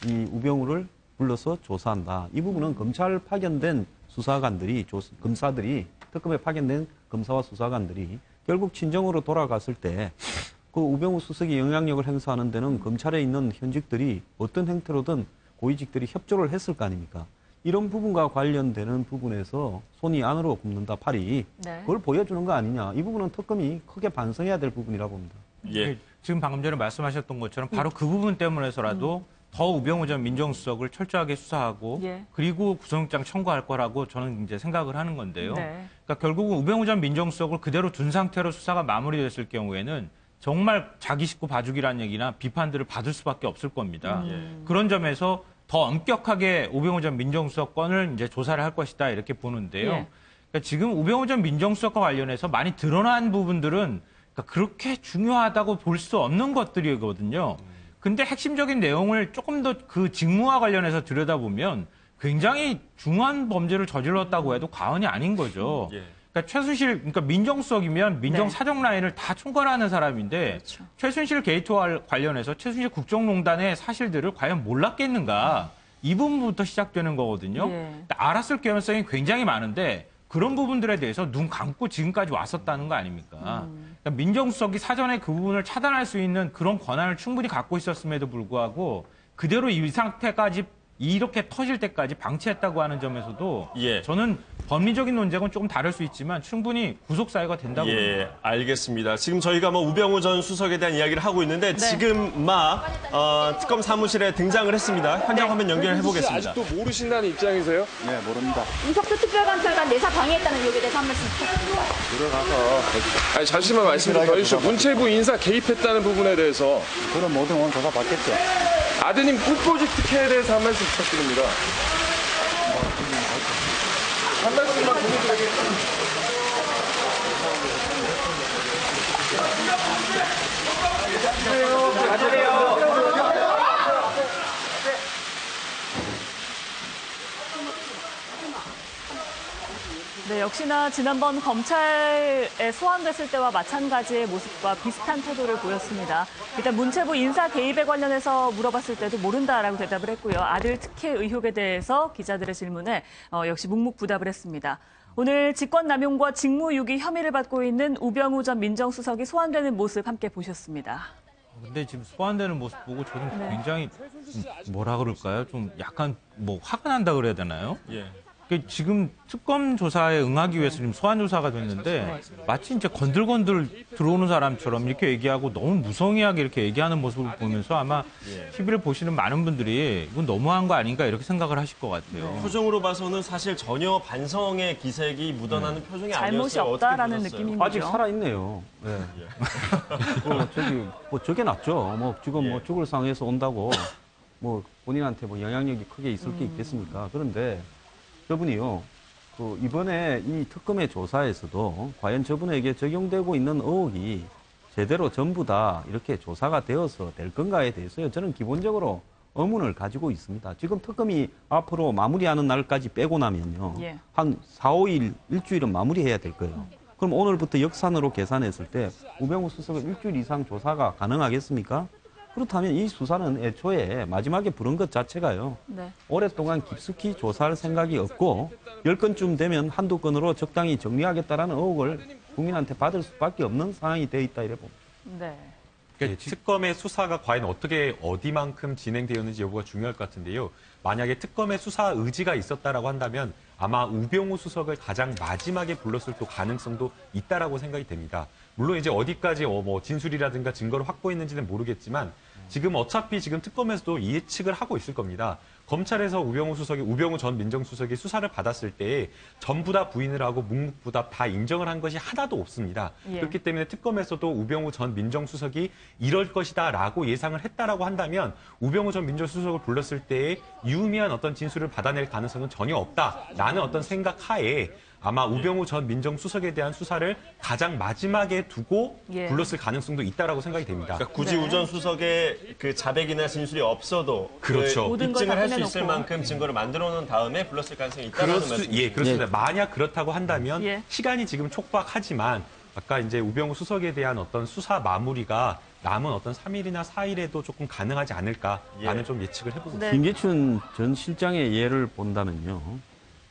이 우병우를 불러서 조사한다. 이 부분은 검찰 파견된 수사관들이, 검사들이, 특검에 파견된 검사와 수사관들이 결국 친정으로 돌아갔을 때 그 우병우 수석이 영향력을 행사하는 데는 검찰에 있는 현직들이 어떤 형태로든 고위직들이 협조를 했을 거 아닙니까? 이런 부분과 관련되는 부분에서 손이 안으로 굽는다, 팔이. 그걸 보여주는 거 아니냐. 이 부분은 특검이 크게 반성해야 될 부분이라 봅니다. 지금 방금 전에 말씀하셨던 것처럼 바로 그 부분 때문에서라도 더 우병우 전 민정수석을 철저하게 수사하고 그리고 구속영장 청구할 거라고 저는 이제 생각을 하는 건데요. 그러니까 결국은 우병우 전 민정수석을 그대로 둔 상태로 수사가 마무리됐을 경우에는 정말 자기 식구 봐주기라는 얘기나 비판들을 받을 수밖에 없을 겁니다. 그런 점에서 더 엄격하게 우병우 전 민정수석 건을 이제 조사를 할 것이다 이렇게 보는데요. 그러니까 지금 우병우 전 민정수석과 관련해서 많이 드러난 부분들은 그러니까 그렇게 중요하다고 볼 수 없는 것들이거든요. 근데 핵심적인 내용을 조금 더 그 직무와 관련해서 들여다보면 굉장히 중요한 범죄를 저질렀다고 해도 과언이 아닌 거죠. 그러니까 최순실, 그러니까 민정수석이면 민정사정 라인을 다 총괄하는 사람인데 최순실 게이트와 관련해서 최순실 국정농단의 사실들을 과연 몰랐겠는가. 이 부분부터 시작되는 거거든요. 알았을 가능성이 굉장히 많은데 그런 부분들에 대해서 눈 감고 지금까지 왔었다는 거 아닙니까? 그러니까 민정수석이 사전에 그 부분을 차단할 수 있는 그런 권한을 충분히 갖고 있었음에도 불구하고 그대로 이 상태까지 이렇게 터질 때까지 방치했다고 하는 점에서도 저는 법리적인 논쟁은 조금 다를 수 있지만 충분히 구속 사유가 된다고 봅니다. 알겠습니다. 지금 저희가 우병우 전 수석에 대한 이야기를 하고 있는데 지금 막 특검 사무실에 등장을 했습니다. 현장 화면 연결해 보겠습니다. 아직도 모르신다는 입장이세요? 네, 모릅니다. 이석수 특별감찰관 내사 방해했다는 의혹에 대해서 한 말씀 부탁드립니다. 들어가서 잠시만 말씀 더 해주시죠. 문체부 인사 개입했다는 부분에 대해서 그런 모든 건 조사 받겠죠. 아드님 꽃보직 특혜에 대해서 한 말씀 부탁드립니다. 한 말씀만 보내드리겠습니다. 네, 역시나 지난번 검찰에 소환됐을 때와 마찬가지의 모습과 비슷한 태도를 보였습니다. 일단 문체부 인사 개입에 관련해서 물어봤을 때도 모른다라고 대답을 했고요. 아들 특혜 의혹에 대해서 기자들의 질문에 역시 묵묵부답을 했습니다. 오늘 직권남용과 직무유기 혐의를 받고 있는 우병우 전 민정수석이 소환되는 모습 함께 보셨습니다. 근데 지금 소환되는 모습 보고 저는 굉장히 뭐라 그럴까요? 좀 약간 뭐 화가 난다 그래야 되나요? 예. 지금 특검 조사에 응하기 위해서 지금 소환 조사가 됐는데 마치 이제 건들건들 들어오는 사람처럼 이렇게 얘기하고 너무 무성의하게 이렇게 얘기하는 모습을 보면서 아마 TV를 보시는 많은 분들이 이건 너무한 거 아닌가 이렇게 생각을 하실 것 같아요. 표정으로 봐서는 사실 전혀 반성의 기색이 묻어나는 표정이 아니었어요. 잘못이 없다라는 느낌인 아직 거죠. 살아있네요. 네. 저게 낫죠. 뭐 지금 뭐 죽을 상황에서 온다고 뭐 본인한테 뭐 영향력이 크게 있을 게 있겠습니까? 그런데 저분이요, 이번에 이 특검의 조사에서도 과연 저분에게 적용되고 있는 의혹이 제대로 전부 다 이렇게 조사가 되어서 될 건가에 대해서요, 저는 기본적으로 의문을 가지고 있습니다. 지금 특검이 앞으로 마무리하는 날까지 빼고 나면요, 한 4, 5일, 일주일은 마무리해야 될 거예요. 그럼 오늘부터 역산으로 계산했을 때 우병우 수석은 일주일 이상 조사가 가능하겠습니까? 그렇다면 이 수사는 애초에 마지막에 부른 것 자체가요. 오랫동안 깊숙이 조사할 생각이 없고 10건쯤 되면 한두 건으로 적당히 정리하겠다라는 의혹을 국민한테 받을 수밖에 없는 상황이 되어 있다 이래 봅니다. 네. 그러니까 특검의 수사가 과연 어디만큼 진행되었는지 여부가 중요할 것 같은데요. 만약에 특검의 수사 의지가 있었다라고 한다면 아마 우병우 수석을 가장 마지막에 불렀을 또 가능성도 있다라고 생각이 됩니다. 물론 이제 어디까지 뭐 진술이라든가 증거를 확보했는지는 모르겠지만 지금 어차피 지금 특검에서도 예측을 하고 있을 겁니다. 검찰에서 우병우 전 민정수석이 수사를 받았을 때 전부 다 부인을 하고 묵묵부답 다 인정을 한 것이 하나도 없습니다. 그렇기 때문에 특검에서도 우병우 전 민정수석이 이럴 것이다라고 예상을 했다라고 한다면 우병우 전 민정수석을 불렀을 때에 유의미한 어떤 진술을 받아낼 가능성은 전혀 없다라는 어떤 생각 하에 아마 우병우 전 민정수석에 대한 수사를 가장 마지막에 두고 불렀을 가능성도 있다라고 생각이 됩니다. 그러니까 굳이 우 전 수석의 그 자백이나 진술이 없어도 그렇죠. 입증을 할 수 있을 만큼 증거를 만들어 놓은 다음에 불렀을 가능성이 있다는 말씀이시죠? 예, 그렇습니다. 만약 그렇다고 한다면 시간이 지금 촉박하지만 아까 이제 우병우 수석에 대한 어떤 수사 마무리가 남은 어떤 3일이나 4일에도 조금 가능하지 않을까라는 좀 예측을 해보고 있습니다. 김재춘 전 실장의 예를 본다면요.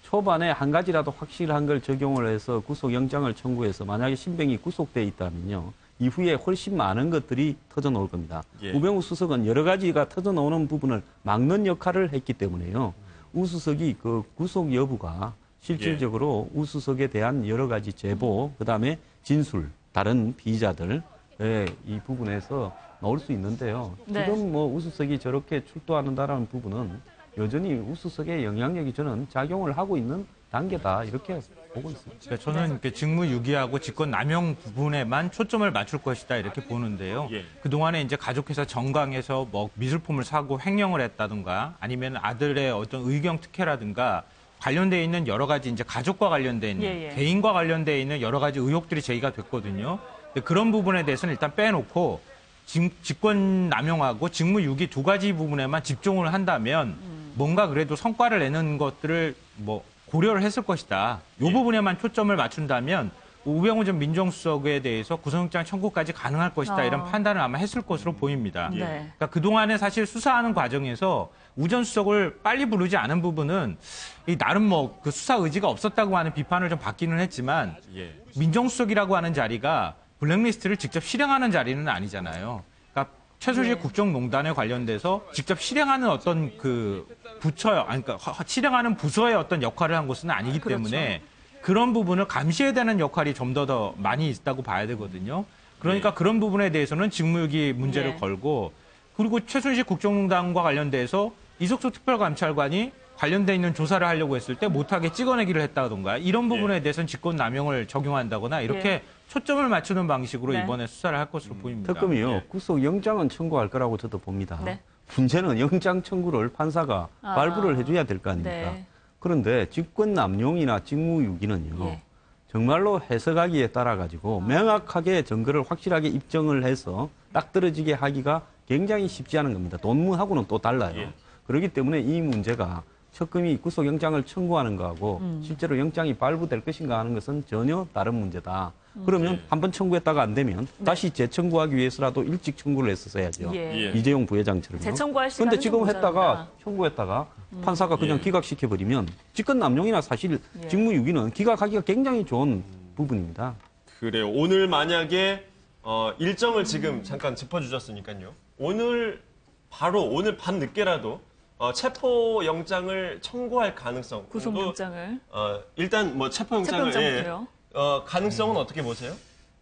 초반에 한 가지라도 확실한 걸 적용을 해서 구속영장을 청구해서 만약에 신병이 구속돼 있다면요. 이후에 훨씬 많은 것들이 터져나올 겁니다. 우병우 수석은 여러 가지가 터져나오는 부분을 막는 역할을 했기 때문에요. 우 수석이 그 구속 여부가 실질적으로 우 수석에 대한 여러 가지 제보, 그다음에 진술, 다른 피의자들의 이 부분에서 나올 수 있는데요. 지금 뭐 우 수석이 저렇게 출두한다는 부분은 여전히 우 수석의 영향력이 저는 작용을 하고 있는 단계다 이렇게 보고 있습니다. 그러니까 저는 직무유기하고 직권남용 부분에만 초점을 맞출 것이다 이렇게 보는데요. 그동안에 이제 가족회사 정강에서 뭐 미술품을 사고 횡령을 했다든가 아니면 아들의 어떤 의경 특혜라든가 관련되어 있는 여러 가지 이제 가족과 관련되어 있는 개인과 관련되어 있는 여러 가지 의혹들이 제기가 됐거든요. 근데 그런 부분에 대해서는 일단 빼놓고 직권남용하고 직무유기 두 가지 부분에만 집중을 한다면 뭔가 그래도 성과를 내는 것들을 뭐 고려를 했을 것이다. 이 부분에만 초점을 맞춘다면 우병우 전 민정수석에 대해서 구속영장 청구까지 가능할 것이다. 이런 판단을 아마 했을 것으로 보입니다. 그러니까 그동안에 사실 수사하는 과정에서 우 전 수석을 빨리 부르지 않은 부분은 나름 뭐 그 수사 의지가 없었다고 하는 비판을 좀 받기는 했지만 민정수석이라고 하는 자리가 블랙리스트를 직접 실행하는 자리는 아니잖아요. 그러니까 최순실 국정농단에 관련돼서 직접 실행하는 어떤 그 그러니까 실행하는 부서의 어떤 역할을 한 것은 아니기 때문에 그런 부분을 감시해야 되는 역할이 좀 더 많이 있다고 봐야 되거든요. 그러니까 그런 부분에 대해서는 직무유기 문제를 걸고 그리고 최순실 국정농단과 관련돼서 이석수 특별감찰관이 관련돼 있는 조사를 하려고 했을 때 못하게 찍어내기를 했다던가 이런 부분에 대해서는 직권남용을 적용한다거나 이렇게 초점을 맞추는 방식으로 이번에 수사를 할 것으로 보입니다. 특검이요. 구속영장은 청구할 거라고 저도 봅니다. 문제는 영장 청구를 판사가 발부를 해줘야 될 거 아닙니까? 네. 그런데 직권 남용이나 직무유기는요. 예. 정말로 해석하기에 따라 가지고 명확하게 증거를 확실하게 입증을 해서 딱 떨어지게 하기가 굉장히 쉽지 않은 겁니다. 논문하고는 또 달라요. 예. 그렇기 때문에 이 문제가 특검이 구속영장을 청구하는 거하고 실제로 영장이 발부될 것인가 하는 것은 전혀 다른 문제다. 그러면 한번 청구했다가 안 되면 다시 재청구하기 위해서라도 일찍 청구를 했었어야죠. 예. 이재용 부회장처럼요. 재청구할 시간은 그런데 지금 좀 했다가 청구했다가 판사가 그냥 기각시켜버리면 직권남용이나 사실 직무유기는 기각하기가 굉장히 좋은 부분입니다. 그래요. 오늘 만약에 일정을 지금 잠깐 짚어주셨으니까요. 오늘 밤 늦게라도 체포영장을 청구할 가능성. 구속영장을. 일단 뭐 체포영장을 가능성은 어떻게 보세요?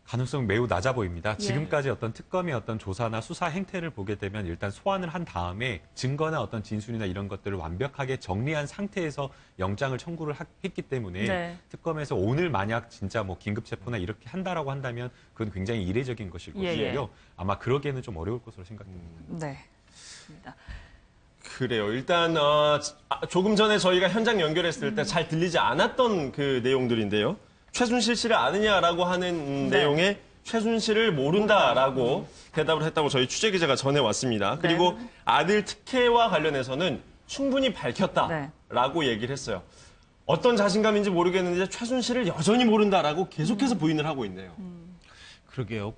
가능성은 매우 낮아 보입니다. 지금까지 어떤 특검의 어떤 조사나 수사 행태를 보게 되면 일단 소환을 한 다음에 증거나 어떤 진술이나 이런 것들을 완벽하게 정리한 상태에서 영장을 청구를 했기 때문에 특검에서 오늘 만약 진짜 뭐 긴급 체포나 이렇게 한다라고 한다면 그건 굉장히 이례적인 것일 것이고요. 아마 그러기에는 좀 어려울 것으로 생각됩니다. 네. 그렇습니다. 그래요. 일단 조금 전에 저희가 현장 연결했을 때 잘 들리지 않았던 그 내용들인데요. 최순실 씨를 아느냐라고 하는 내용에 최순실을 모른다라고 대답을 했다고 저희 취재기자가 전해왔습니다. 그리고 아들 특혜와 관련해서는 충분히 밝혔다라고 얘기를 했어요. 어떤 자신감인지 모르겠는데 최순실을 여전히 모른다라고 계속해서 부인을 하고 있네요. 그러게요.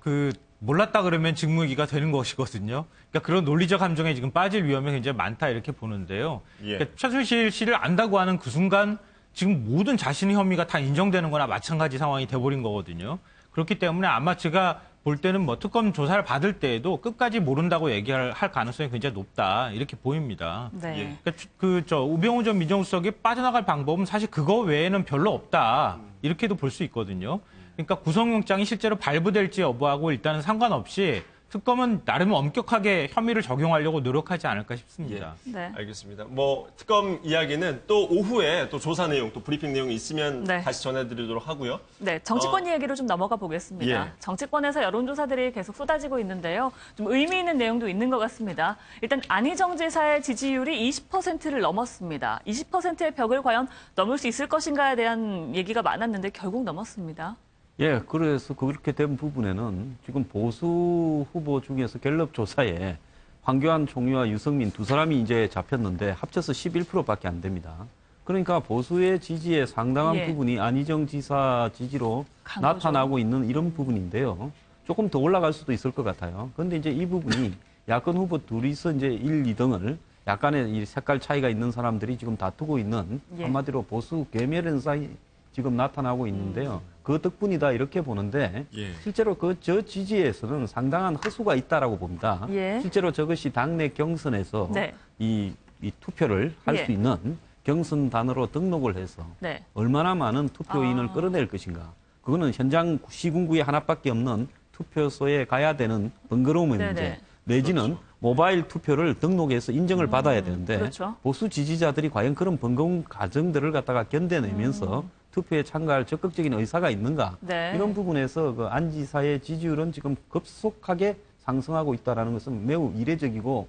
몰랐다 그러면 직무유기가 되는 것이거든요. 그러니까 그런 논리적 함정에 지금 빠질 위험이 굉장히 많다 이렇게 보는데요. 그러니까 최순실 씨를 안다고 하는 그 순간 지금 모든 자신의 혐의가 다 인정되는 거나 마찬가지 상황이 돼버린 거거든요. 그렇기 때문에 아마 제가 볼 때는 뭐 특검 조사를 받을 때에도 끝까지 모른다고 얘기할 가능성이 굉장히 높다 이렇게 보입니다. 그러니까 우병우 전 민정수석이 빠져나갈 방법은 사실 그거 외에는 별로 없다 이렇게도 볼 수 있거든요. 그러니까 구속영장이 실제로 발부될지 여부하고 일단은 상관없이 특검은 나름 엄격하게 혐의를 적용하려고 노력하지 않을까 싶습니다. 알겠습니다. 뭐 특검 이야기는 또 오후에 또 조사 내용, 또 브리핑 내용이 있으면 다시 전해드리도록 하고요. 네, 정치권 이야기로 좀 넘어가 보겠습니다. 정치권에서 여론조사들이 계속 쏟아지고 있는데요. 좀 의미 있는 내용도 있는 것 같습니다. 일단 안희정 지사의 지지율이 20%를 넘었습니다. 20%의 벽을 과연 넘을 수 있을 것인가에 대한 얘기가 많았는데 결국 넘었습니다. 예, 그래서 그렇게 된 부분에는 지금 보수 후보 중에서 갤럽 조사에 황교안 총리와 유승민 두 사람이 이제 잡혔는데 합쳐서 11%밖에 안 됩니다. 그러니까 보수의 지지에 상당한 부분이 안희정 지사 지지로 나타나고 있는 이런 부분인데요. 조금 더 올라갈 수도 있을 것 같아요. 그런데 이제 이 부분이 야권 후보 둘이서 이제 1, 2등을 약간의 이 색깔 차이가 있는 사람들이 지금 다투고 있는 한마디로 보수 괴멸 현상이 지금 나타나고 있는데요. 그 덕분이다 이렇게 보는데 실제로 저 지지에서는 상당한 허수가 있다라고 봅니다. 실제로 저것이 당내 경선에서 이 투표를 할 수 있는 경선단으로 등록을 해서 얼마나 많은 투표인을 끌어낼 것인가. 그거는 현장 시군구에 하나밖에 없는 투표소에 가야 되는 번거로움의 문제 내지는 모바일 투표를 등록해서 인정을 받아야 되는데 보수 지지자들이 과연 그런 번거로운 과정들을 갖다가 견뎌내면서 투표에 참가할 적극적인 의사가 있는가 이런 부분에서 그 안 지사의 지지율은 지금 급속하게 상승하고 있다는 것은 매우 이례적이고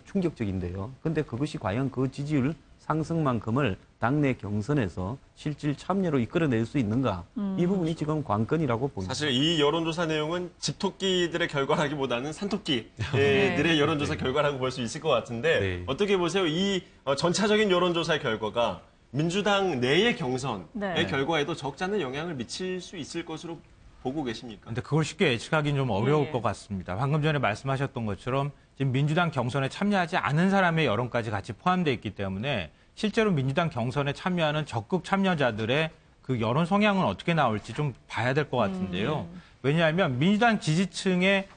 충격적인데요. 그런데 그것이 과연 그 지지율 상승만큼을 당내 경선에서 실질 참여로 이끌어낼 수 있는가 이 부분이 지금 관건이라고 보입니다. 사실 이 여론조사 내용은 집토끼들의 결과라기보다는 산토끼들의 여론조사 결과라고 볼 수 있을 것 같은데 어떻게 보세요? 이 전체적인 여론조사의 결과가 민주당 내의 경선의 결과에도 적지 않은 영향을 미칠 수 있을 것으로 보고 계십니까? 근데 그걸 쉽게 예측하기는 좀 어려울 것 같습니다. 방금 전에 말씀하셨던 것처럼 지금 민주당 경선에 참여하지 않은 사람의 여론까지 같이 포함되어 있기 때문에 실제로 민주당 경선에 참여하는 적극 참여자들의 그 여론 성향은 어떻게 나올지 좀 봐야 될 것 같은데요. 왜냐하면 민주당 지지층의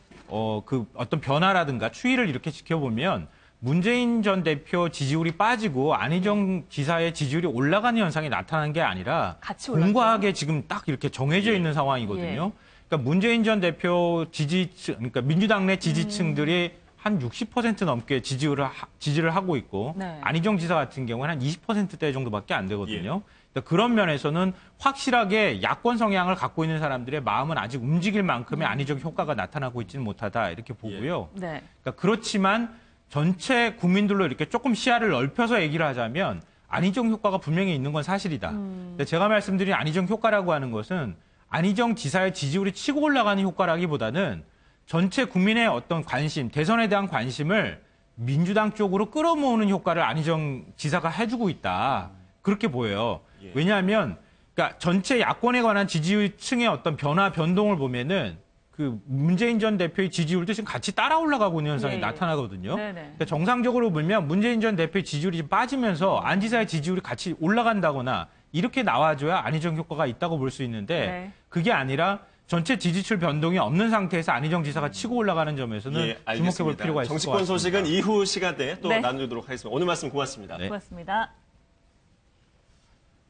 그 어떤 변화라든가 추이를 이렇게 지켜보면 문재인 전 대표 지지율이 빠지고 안희정 지사의 지지율이 올라가는 현상이 나타난 게 아니라 공고하게 지금 딱 이렇게 정해져 있는 상황이거든요. 그러니까 문재인 전 대표 지지층, 그러니까 민주당 내 지지층들이 한 60% 넘게 지지를 하고 있고 안희정 지사 같은 경우는 한 20%대 정도밖에 안 되거든요. 그러니까 그런 면에서는 확실하게 야권 성향을 갖고 있는 사람들의 마음은 아직 움직일 만큼의 안희정 효과가 나타나고 있지는 못하다 이렇게 보고요. 그러니까 그렇지만 전체 국민들로 이렇게 조금 시야를 넓혀서 얘기를 하자면 안희정 효과가 분명히 있는 건 사실이다. 근데 제가 말씀드린 안희정 효과라고 하는 것은 안희정 지사의 지지율이 치고 올라가는 효과라기보다는 전체 국민의 어떤 관심, 대선에 대한 관심을 민주당 쪽으로 끌어모으는 효과를 안희정 지사가 해주고 있다. 그렇게 보여요. 왜냐하면 그러니까 전체 야권에 관한 지지층의 어떤 변화, 변동을 보면은 그 문재인 전 대표의 지지율도 지금 같이 따라 올라가고 있는 현상이 나타나거든요. 그러니까 정상적으로 보면 문재인 전 대표의 지지율이 좀 빠지면서 안 지사의 지지율이 같이 올라간다거나 이렇게 나와줘야 안희정 효과가 있다고 볼 수 있는데 그게 아니라 전체 지지율 변동이 없는 상태에서 안희정 지사가 치고 올라가는 점에서는 주목해볼 필요가 있을 것 같습니다. 정치권 소식은 이후 시간대에 또 나누도록 하겠습니다. 오늘 말씀 고맙습니다. 고맙습니다.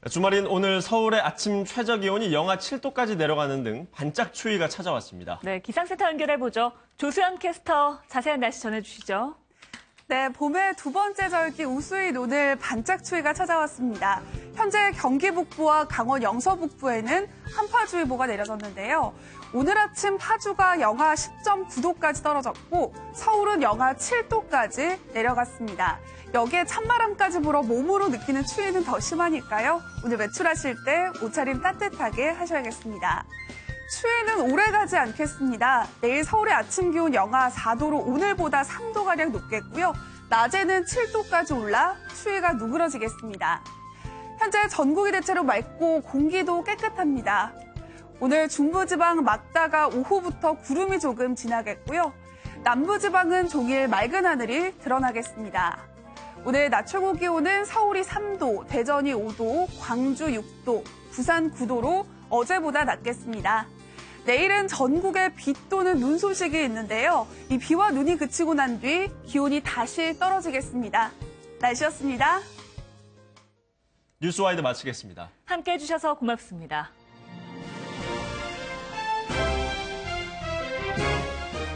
주말인 오늘 서울의 아침 최저기온이 영하 7도까지 내려가는 등 반짝 추위가 찾아왔습니다. 네, 기상센터 연결해보죠. 조수연 캐스터 자세한 날씨 전해주시죠. 네, 봄의 두 번째 절기 우수인 오늘 반짝 추위가 찾아왔습니다. 현재 경기 북부와 강원 영서 북부에는 한파주의보가 내려졌는데요. 오늘 아침 파주가 영하 10.9도까지 떨어졌고 서울은 영하 7도까지 내려갔습니다. 여기에 찬바람까지 불어 몸으로 느끼는 추위는 더 심하니까요. 오늘 외출하실 때 옷차림 따뜻하게 하셔야겠습니다. 추위는 오래가지 않겠습니다. 내일 서울의 아침 기온 영하 4도로 오늘보다 3도가량 높겠고요. 낮에는 7도까지 올라 추위가 누그러지겠습니다. 현재 전국이 대체로 맑고 공기도 깨끗합니다. 오늘 중부지방 막다가 오후부터 구름이 조금 지나겠고요. 남부지방은 종일 맑은 하늘이 드러나겠습니다. 오늘 낮 최고 기온은 서울이 3도, 대전이 5도, 광주 6도, 부산 9도로 어제보다 낮겠습니다. 내일은 전국에 비 또는 눈 소식이 있는데요. 이 비와 눈이 그치고 난 뒤 기온이 다시 떨어지겠습니다. 날씨였습니다. 뉴스와이드 마치겠습니다. 함께해 주셔서 고맙습니다.